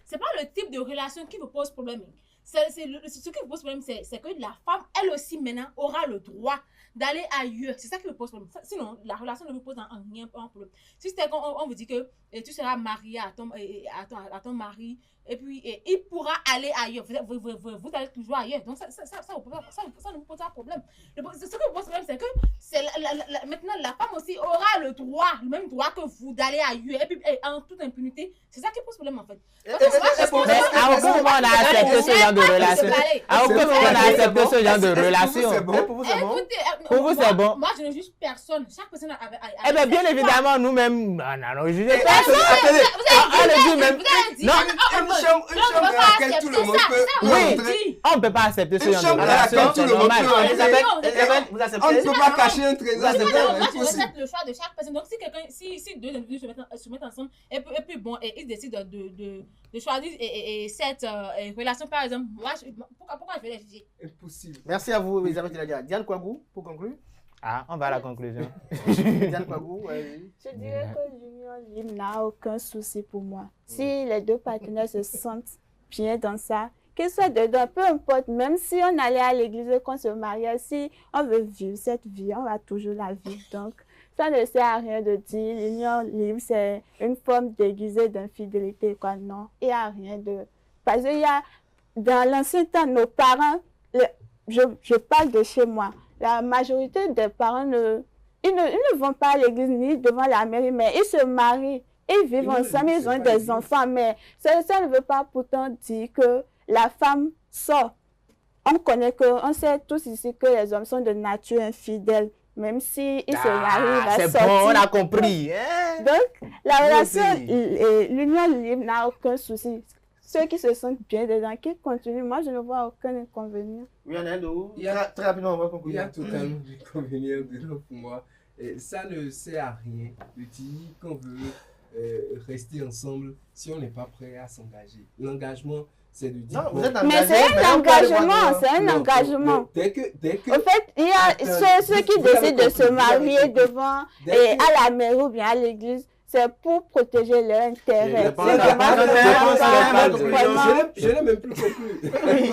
Speaker 6: c'est pas le type de relation qui vous pose problème. ce qui me pose problème, c'est que la femme, elle aussi, maintenant, aura le droit d'aller ailleurs. C'est ça qui me pose problème. Sinon, la relation ne me pose en rien un problème. Si c'était qu'on vous dit que tu seras marié à ton mari, et puis il pourra aller ailleurs. Vous allez toujours ailleurs. Donc, ça ne vous pose pas de problème. Ce qui me pose problème, c'est que maintenant, la femme aussi aura le même droit que vous d'aller ailleurs. Et puis, en toute impunité. C'est ça qui pose problème, en fait.
Speaker 15: À aucun moment, on a accepté ce genre de relation. À aucun moment, on a accepté ce genre de relation.
Speaker 6: Pour vous, c'est bon?
Speaker 15: Pour vous, c'est bon?
Speaker 6: Moi, je ne juge personne. Chaque personne a...
Speaker 15: Eh bien, bien évidemment, nous-mêmes, non, je ne personne. On le dit même. Non,
Speaker 8: une chambre dans laquelle tout le monde peut
Speaker 15: rentrer. On ne peut pas accepter ce genre de relation.
Speaker 8: C'est normal.
Speaker 15: Vous acceptez?
Speaker 8: On ne peut pas cacher un trésor.
Speaker 6: Moi, je respecte le choix de chaque personne. Donc, si deux individus se mettent ensemble, et puis bon, ils décident de choisir cette relation, par exemple, moi, pourquoi je vais les juger?
Speaker 8: Impossible.
Speaker 1: Merci à vous, Elisabeth Iladia. Diane Kouagou, pour conclure.
Speaker 15: Ah, on va à la conclusion.
Speaker 1: Diane Kouagou,
Speaker 11: Je dirais que l'union libre n'a aucun souci pour moi. Si les deux partenaires se sentent bien dans ça, qu'ils soient dedans, peu importe, même si on allait à l'église et qu'on se mariait, si on veut vivre cette vie, on va toujours la vivre. Donc, ça ne sert à rien de dire l'union libre, c'est une forme déguisée d'infidélité, quoi. Non, il n'y a rien de... Parce qu'il y a, dans l'ancien temps, nos parents, je parle de chez moi, la majorité des parents ils ne vont pas à l'église ni devant la mairie, mais ils se marient, ils vivent ensemble, ils ont des enfants, mais ça ne veut pas pourtant dire que la femme sort. On sait tous ici que les hommes sont de nature infidèle, même si ils se marient,
Speaker 15: c'est
Speaker 11: sortir.
Speaker 15: Bon, on a compris.
Speaker 11: Donc, la relation, l'union libre n'a aucun souci. Ceux qui se sentent bien dedans, qui continuent, moi je ne vois aucun inconvénient.
Speaker 1: Oui, très rapidement, on va conclure.
Speaker 8: Il y a totalement d'inconvénients dedans pour moi. Et ça ne sert à rien de dire qu'on veut rester ensemble si on n'est pas prêt à s'engager. L'engagement, c'est de dire...
Speaker 1: Non, vous êtes
Speaker 11: mais c'est un engagement, c'est un engagement.
Speaker 8: Dès que...
Speaker 11: En fait, il y a ceux qui décident de se marier devant et à la mairie ou bien à l'église. C'est pour protéger leur intérêt.
Speaker 8: Je n'ai même plus compris.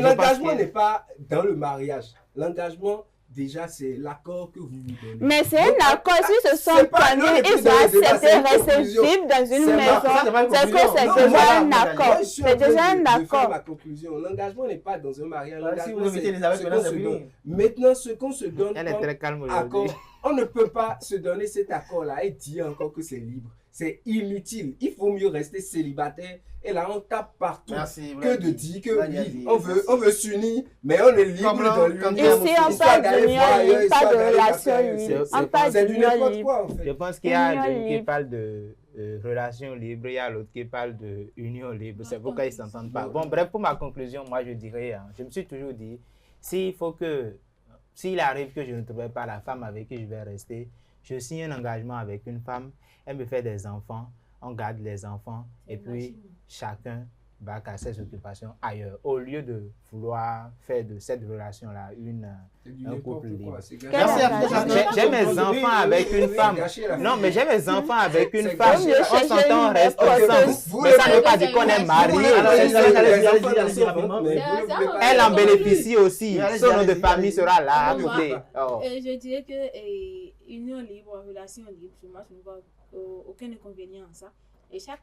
Speaker 8: L'engagement n'est pas dans le mariage. L'engagement, déjà, c'est l'accord que vous vous donnez.
Speaker 11: Mais c'est un accord. Si ce sont connus, ils ont accepté rester vivre dans une maison. C'est que c'est déjà un accord. C'est déjà un accord.
Speaker 8: Ma conclusion. L'engagement n'est pas dans un mariage.
Speaker 1: Si vous invitez les amis,
Speaker 8: maintenant, ce qu'on se donne
Speaker 15: comme
Speaker 8: accord, on ne peut pas se donner cet accord-là et dire encore que c'est libre. C'est inutile. Il faut mieux rester célibataire. Et là, on tape partout. Que de dire que oui, on veut s'unir, mais on est libre dans l'union.
Speaker 11: Ici, on parle d'union libre, pas de relation libre. On parle d'union libre.
Speaker 15: Je pense qu'il y a qui parle de relation libre, il y a l'autre qui parle de union libre. C'est pourquoi ils ne s'entendent pas. Bon, bref, pour ma conclusion, moi, je dirais, je me suis toujours dit, s'il arrive que je ne trouve pas la femme avec qui je vais rester, je signe un engagement avec une femme, elle me fait des enfants, on garde les enfants, et puis chacun va à ses occupations ailleurs, au lieu de vouloir faire de cette relation-là un couple libre. J'ai mes enfants avec une femme. Non, mais j'ai mes enfants avec une femme. On s'entend, on reste ensemble. Mais ça ne veut pas dire qu'on est mariés. Elle en bénéficie aussi. Son nom de famille sera là à côté.
Speaker 6: Je dirais que union libre, relation libre, moi je ne vois aucun inconvénient en ça. Et chaque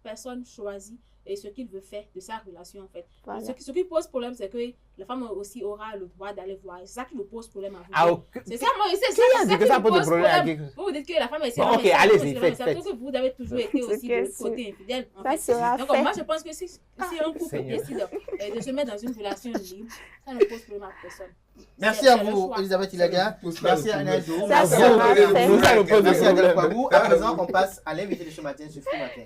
Speaker 6: personne choisit ce qu'il veut faire de sa relation en fait. Voilà. Ce qui pose problème, c'est que la femme aussi aura le droit d'aller voir. C'est ça qui me pose problème à vous. C'est ça, moi, c'est ça qui me pose problème. Vous dites que la femme est
Speaker 15: ok, allez-y, faites.
Speaker 6: Que vous avez toujours été aussi de côté infidèle. En fait. Donc moi, je pense que si un couple décide de se mettre dans une relation libre, ça ne pose problème à personne.
Speaker 1: Merci à vous, Elisabeth Iladia. Merci à Naïdo.
Speaker 11: Merci
Speaker 1: à Diane Kouagou. À présent, on passe à l'invité de ce matin sur Free Matin.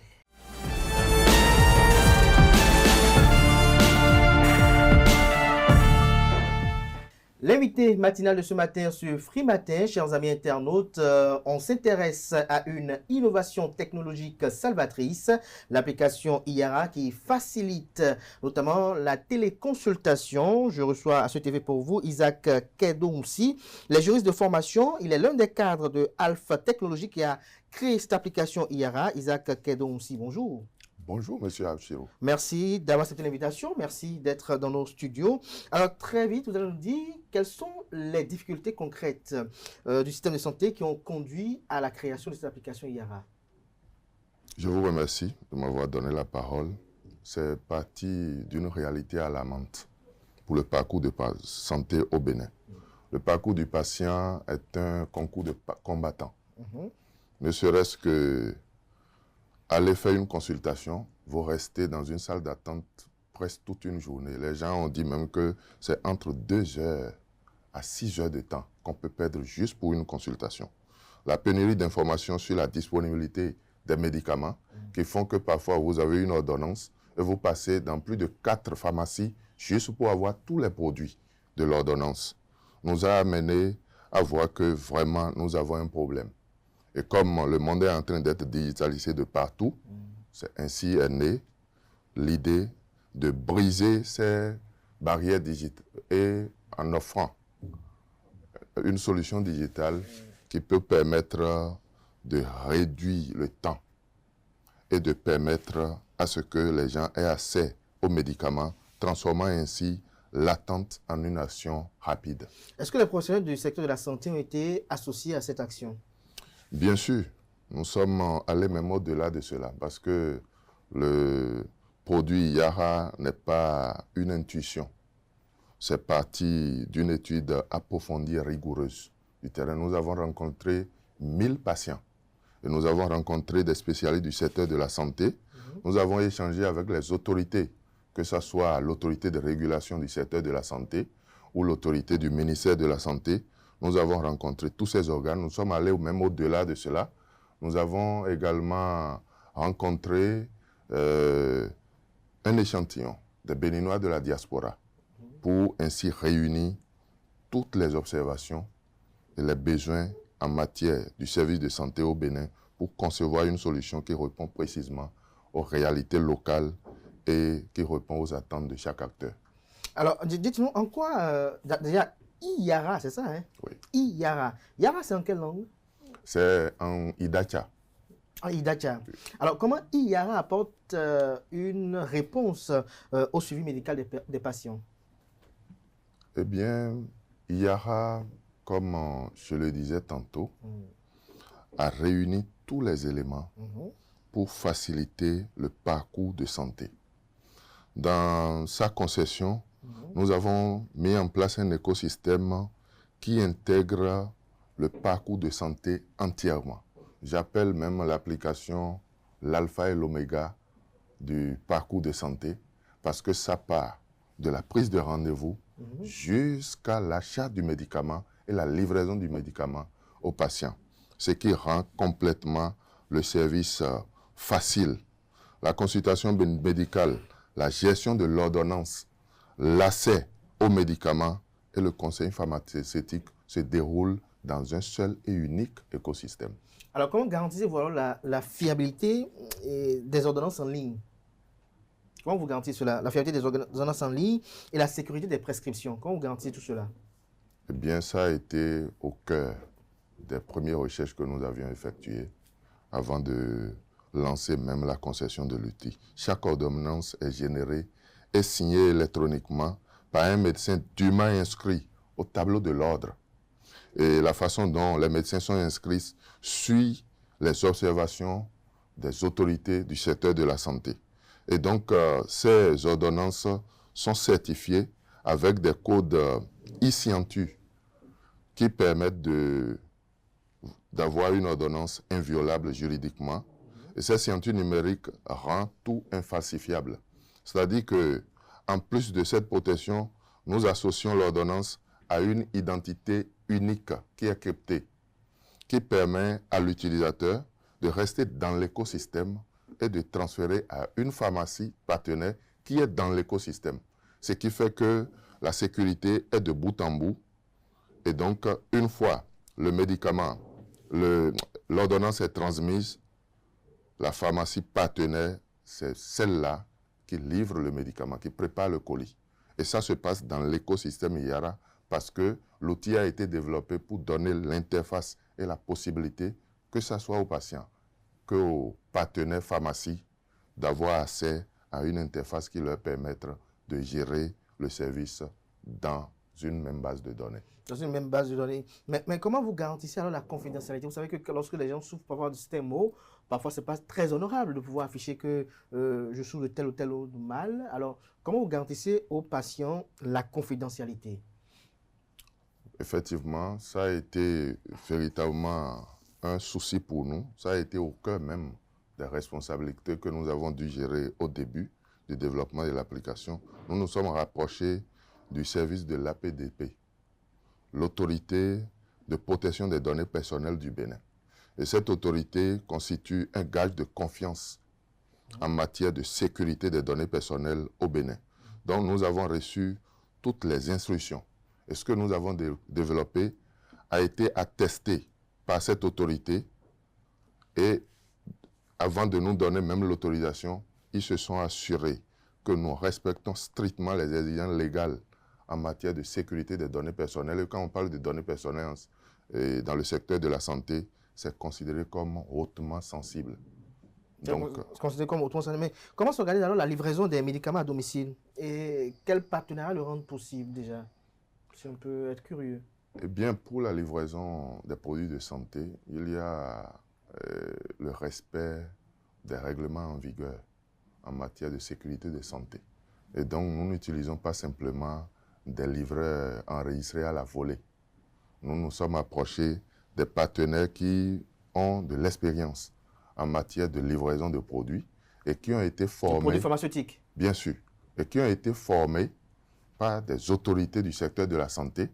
Speaker 1: L'invité matinal de ce matin sur Free Matin, chers amis internautes, on s'intéresse à une innovation technologique salvatrice, l'application IARA qui facilite notamment la téléconsultation. Je reçois à ce TV pour vous Isaac Kedoumsi, les juristes de formation. Il est l'un des cadres de Alpha Technologies qui a créé cette application IARA. Isaac Kedoumsi, bonjour.
Speaker 17: Bonjour, monsieur Abchiro.
Speaker 1: Merci d'avoir accepté l'invitation. Merci d'être dans nos studios. Alors, très vite, vous allez nous dire quelles sont les difficultés concrètes du système de santé qui ont conduit à la création de cette application IARA.
Speaker 17: Je vous remercie de m'avoir donné la parole. C'est parti d'une réalité alarmante pour le parcours de santé au Bénin. Le parcours du patient est un concours de combattants. Ne serait-ce que aller faire une consultation, vous restez dans une salle d'attente presque toute une journée. Les gens ont dit même que c'est entre 2 heures à 6 heures de temps qu'on peut perdre juste pour une consultation. La pénurie d'informations sur la disponibilité des médicaments qui font que parfois vous avez une ordonnance et vous passez dans plus de 4 pharmacies juste pour avoir tous les produits de l'ordonnance, nous a amené à voir que vraiment nous avons un problème. Et comme le monde est en train d'être digitalisé de partout, c'est ainsi est née l'idée de briser ces barrières digitales et en offrant une solution digitale qui peut permettre de réduire le temps et de permettre à ce que les gens aient accès aux médicaments, transformant ainsi l'attente en une action rapide.
Speaker 1: Est-ce que les professionnels du secteur de la santé ont été associés à cette action?
Speaker 17: Bien sûr, nous sommes allés même au-delà de cela parce que le produit IARA n'est pas une intuition. C'est parti d'une étude approfondie et rigoureuse du terrain. Nous avons rencontré 1000 patients et nous avons rencontré des spécialistes du secteur de la santé. Nous avons échangé avec les autorités, que ce soit l'autorité de régulation du secteur de la santé ou l'autorité du ministère de la Santé. Nous avons rencontré tous ces organes. Nous sommes allés même au-delà de cela. Nous avons également rencontré un échantillon des Béninois de la diaspora pour ainsi réunir toutes les observations et les besoins en matière du service de santé au Bénin pour concevoir une solution qui répond précisément aux réalités locales et qui répond aux attentes de chaque acteur.
Speaker 1: Alors, dites-nous, en quoi, déjà, IARA, c'est ça, hein?
Speaker 17: Oui.
Speaker 1: IARA. IARA, c'est en quelle langue?
Speaker 17: C'est en Idacha.
Speaker 1: En Idacha. Oui. Alors, comment IARA apporte une réponse au suivi médical des patients?
Speaker 17: Eh bien, IARA, comme je le disais tantôt, a réuni tous les éléments pour faciliter le parcours de santé. Dans sa concession, nous avons mis en place un écosystème qui intègre le parcours de santé entièrement. J'appelle même l'application l'alpha et l'oméga du parcours de santé parce que ça part de la prise de rendez-vous jusqu'à l'achat du médicament et la livraison du médicament au patient, ce qui rend complètement le service facile. La consultation médicale, la gestion de l'ordonnance, l'accès aux médicaments et le conseil pharmaceutique se déroulent dans un seul et unique écosystème.
Speaker 1: Alors, comment garantissez-vous la fiabilité des ordonnances en ligne? Comment vous garantissez cela? La fiabilité des ordonnances en ligne et la sécurité des prescriptions. Comment vous garantissez tout cela?
Speaker 17: Eh bien, ça a été au cœur des premières recherches que nous avions effectuées avant de lancer même la concession de l'outil. Chaque ordonnance est générée et signée électroniquement par un médecin dûment inscrit au tableau de l'ordre. Et la façon dont les médecins sont inscrits suit les observations des autorités du secteur de la santé. Et donc, ces ordonnances sont certifiées avec des codes e-Scientu qui permettent d'avoir une ordonnance inviolable juridiquement. Et cette Scientu numérique rend tout infalsifiable. C'est-à-dire qu'en plus de cette protection, nous associons l'ordonnance à une identité unique qui est cryptée, qui permet à l'utilisateur de rester dans l'écosystème et de transférer à une pharmacie partenaire qui est dans l'écosystème. Ce qui fait que la sécurité est de bout en bout. Et donc, une fois le médicament, l'ordonnance est transmise, la pharmacie partenaire, c'est celle-là qui livre le médicament, qui prépare le colis. Et ça se passe dans l'écosystème IARA parce que l'outil a été développé pour donner l'interface et la possibilité, que ce soit aux patients, qu'aux partenaires pharmacie, d'avoir accès à une interface qui leur permette de gérer le service dans une même base de données.
Speaker 1: Dans une même base de données. Mais comment vous garantissez alors la confidentialité? Vous savez que lorsque les gens souffrent parfois de certains mots, parfois ce n'est pas très honorable de pouvoir afficher que je souffre de tel ou tel autre mal. Alors, comment vous garantissez aux patients la confidentialité?
Speaker 17: Effectivement, ça a été véritablement un souci pour nous. Ça a été au cœur même des responsabilités que nous avons dû gérer au début du développement de l'application. Nous nous sommes rapprochés du service de l'APDP, l'autorité de protection des données personnelles du Bénin. Et cette autorité constitue un gage de confiance en matière de sécurité des données personnelles au Bénin. Donc nous avons reçu toutes les instructions. Et ce que nous avons développé a été attesté par cette autorité. Et avant de nous donner même l'autorisation, ils se sont assurés que nous respectons strictement les exigences légales en matière de sécurité des données personnelles. Et quand on parle de données personnelles dans le secteur de la santé, c'est considéré comme hautement sensible.
Speaker 1: Donc, c'est considéré comme hautement sensible. Mais comment s'organise alors la livraison des médicaments à domicile? Et quel partenariat le rend possible déjà? Si on peut être curieux.
Speaker 17: Eh bien, pour la livraison des produits de santé, il y a le respect des règlements en vigueur en matière de sécurité de santé. Et donc, nous n'utilisons pas simplement des livreurs enregistrés à la volée. Nous nous sommes approchés des partenaires qui ont de l'expérience en matière de livraison de produits et qui ont été formés...
Speaker 1: Des produits pharmaceutiques?
Speaker 17: Bien sûr. Et qui ont été formés par des autorités du secteur de la santé,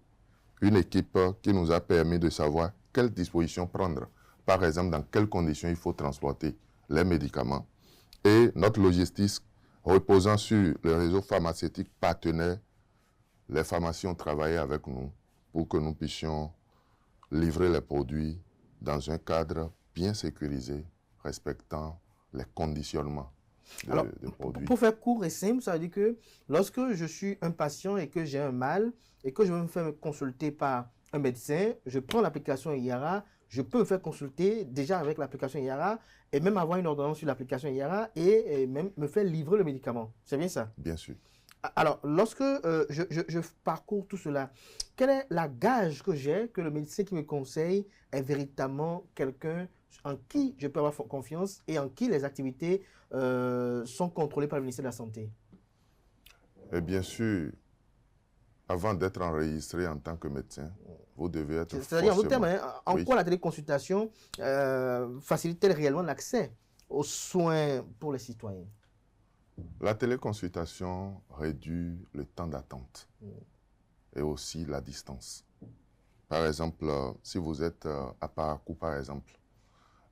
Speaker 17: une équipe qui nous a permis de savoir quelles dispositions prendre. Par exemple, dans quelles conditions il faut transporter les médicaments. Et notre logistique reposant sur le réseau pharmaceutique partenaire, les pharmacies ont travaillé avec nous pour que nous puissions livrer les produits dans un cadre bien sécurisé, respectant les conditionnements de produits.
Speaker 1: Pour faire court et simple, ça veut dire que lorsque je suis un patient et que j'ai un mal et que je veux me faire consulter par un médecin, je prends l'application IARA, je peux me faire consulter déjà avec l'application IARA et même avoir une ordonnance sur l'application IARA et même me faire livrer le médicament. C'est bien ça?
Speaker 17: Bien sûr.
Speaker 1: Alors, lorsque je parcours tout cela, quel est la gage que j'ai que le médecin qui me conseille est véritablement quelqu'un en qui je peux avoir confiance et en qui les activités sont contrôlées par le ministère de la Santé?
Speaker 17: Et bien sûr, avant d'être enregistré en tant que médecin, vous devez être
Speaker 1: C'est-à-dire, en d'autres termes, en
Speaker 17: oui.
Speaker 1: quoi la téléconsultation facilite-t-elle réellement l'accès aux soins pour les citoyens?
Speaker 17: La téléconsultation réduit le temps d'attente et aussi la distance. Par exemple, si vous êtes à Parakou, par exemple,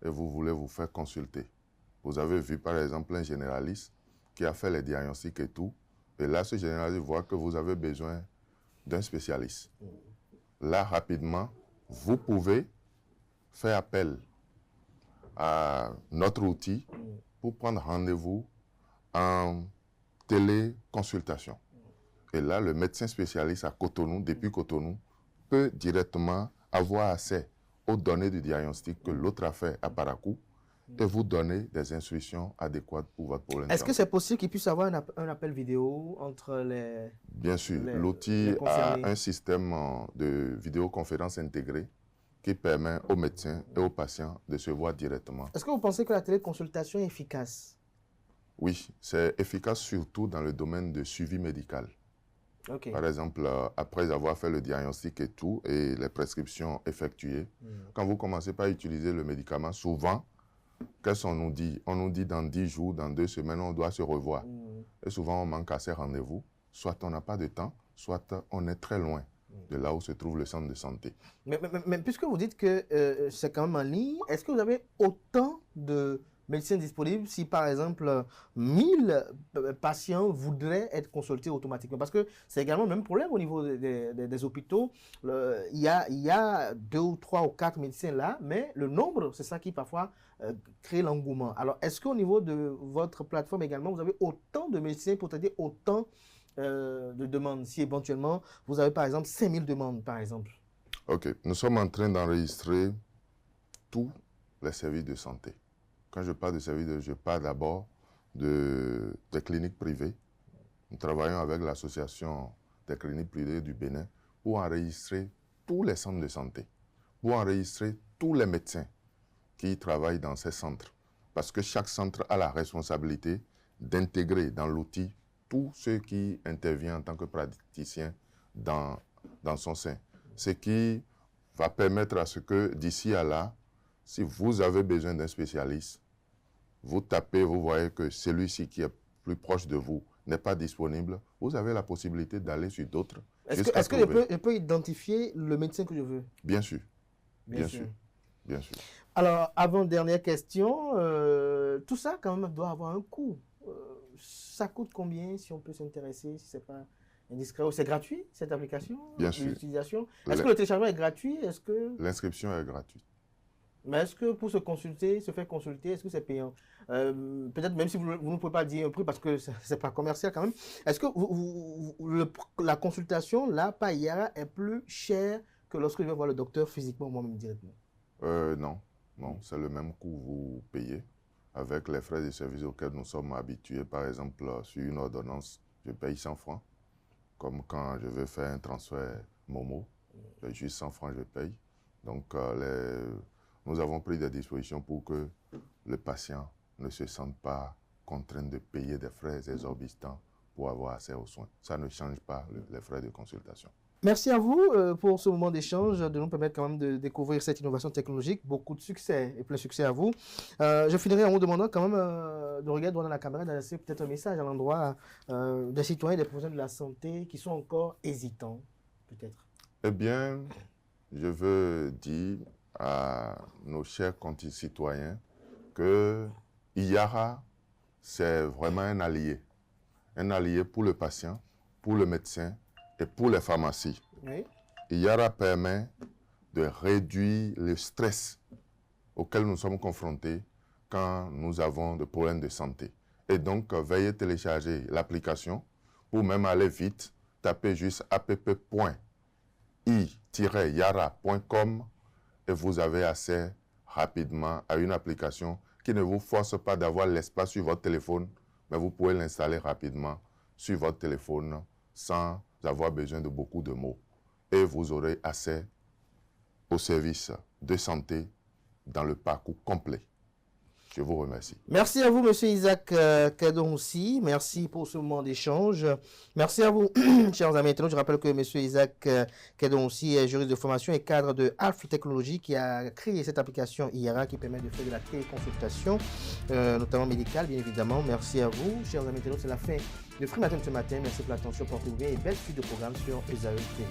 Speaker 17: et vous voulez vous faire consulter, vous avez vu par exemple un généraliste qui a fait les diagnostics et tout, et là ce généraliste voit que vous avez besoin d'un spécialiste. Là, rapidement, vous pouvez faire appel à notre outil pour prendre rendez-vous en téléconsultation. Et là, le médecin spécialiste à Cotonou, depuis Cotonou, peut directement avoir accès aux données du diagnostic que l'autre a fait à Parakou et vous donner des instructions adéquates pour votre problème.
Speaker 1: Est-ce que c'est possible qu'il puisse avoir un appel vidéo entre les...
Speaker 17: Bien sûr, l'outil a un système de vidéoconférence intégré qui permet aux médecins et aux patients de se voir directement.
Speaker 1: Est-ce que vous pensez que la téléconsultation est efficace?
Speaker 17: Oui, c'est efficace surtout dans le domaine de suivi médical.
Speaker 1: Okay.
Speaker 17: Par exemple, après avoir fait le diagnostic et tout, et les prescriptions effectuées, quand vous commencez par utiliser le médicament, souvent, qu'est-ce qu'on nous dit? On nous dit dans 10 jours, dans 2 semaines, on doit se revoir. Et souvent, on manque à ces rendez-vous. Soit on n'a pas de temps, soit on est très loin de là où se trouve le centre de santé.
Speaker 1: Mais puisque vous dites que c'est quand même en ligne, est-ce que vous avez autant de médecins disponibles si, par exemple, 1000 patients voudraient être consultés automatiquement? Parce que c'est également le même problème au niveau des hôpitaux. Il y a 2 ou 3 ou 4 médecins là, mais le nombre, c'est ça qui parfois crée l'engouement. Alors, est-ce qu'au niveau de votre plateforme également, vous avez autant de médecins pour traiter autant de demandes? Si éventuellement, vous avez par exemple 5000 demandes, par exemple.
Speaker 17: Ok, nous sommes en train d'enregistrer tous les services de santé. Quand je parle de services, je parle d'abord des cliniques privées. Nous travaillons avec l'association des cliniques privées du Bénin pour enregistrer tous les centres de santé, pour enregistrer tous les médecins qui travaillent dans ces centres. Parce que chaque centre a la responsabilité d'intégrer dans l'outil tous ceux qui interviennent en tant que praticiens dans son sein. Ce qui va permettre à ce que d'ici à là, si vous avez besoin d'un spécialiste, vous tapez, vous voyez que celui-ci qui est plus proche de vous n'est pas disponible, vous avez la possibilité d'aller sur d'autres.
Speaker 1: Est-ce que je peux identifier le médecin que je veux?
Speaker 17: Bien sûr. Bien sûr. Bien sûr.
Speaker 1: Alors, avant-dernière question, tout ça quand même doit avoir un coût. Ça coûte combien si on peut s'intéresser, si ce n'est pas indiscret? C'est gratuit cette application?
Speaker 17: Bien sûr.
Speaker 1: L'utilisation? Est-ce que le téléchargement est gratuit?
Speaker 17: L'inscription est gratuite.
Speaker 1: Mais est-ce que pour se faire consulter, est-ce que c'est payant? Peut-être même si vous ne pouvez pas dire un prix parce que ce n'est pas commercial quand même. Est-ce que la consultation, là, par IARA, est plus chère que lorsque je vais voir le docteur physiquement moi-même directement?
Speaker 17: Non, c'est le même coût que vous payez avec les frais de service auxquels nous sommes habitués. Par exemple, sur une ordonnance, je paye 100 francs. Comme quand je veux faire un transfert Momo, juste 100 francs je paye. Donc, nous avons pris des dispositions pour que le patient ne se sente pas contraint de payer des frais exorbitants pour avoir accès aux soins. Ça ne change pas les frais de consultation.
Speaker 1: Merci à vous pour ce moment d'échange, de nous permettre quand même de découvrir cette innovation technologique. Beaucoup de succès et plein succès à vous. Je finirai en vous demandant quand même de regarder dans la caméra, d'adresser peut-être un message à l'endroit des citoyens et des professionnels de la santé qui sont encore hésitants, peut-être.
Speaker 17: Eh bien, je veux dire à nos chers concitoyens que IARA, c'est vraiment un allié pour le patient, pour le médecin et pour les pharmacies.
Speaker 1: Oui.
Speaker 17: IARA permet de réduire le stress auquel nous sommes confrontés quand nous avons des problèmes de santé. Et donc, veuillez télécharger l'application pour même aller vite, tapez juste app.i-yara.com et vous avez accès rapidement à une application qui ne vous force pas d'avoir l'espace sur votre téléphone, mais vous pouvez l'installer rapidement sur votre téléphone sans avoir besoin de beaucoup de mots. Et vous aurez accès aux services de santé dans le parcours complet. Je vous remercie.
Speaker 1: Merci à vous, M. Isaac Kedonsi. Merci pour ce moment d'échange. Merci à vous, chers amis internautes. Je rappelle que M. Isaac Kedonsi est juriste de formation et cadre de Alpha Technologies qui a créé cette application IARA qui permet de faire de la téléconsultation, notamment médicale, bien évidemment. Merci à vous, chers amis internautes. C'est la fin de Free Matin de ce matin. Merci pour l'attention, portez-vous bien et belle suite de programmes sur Esaü TV.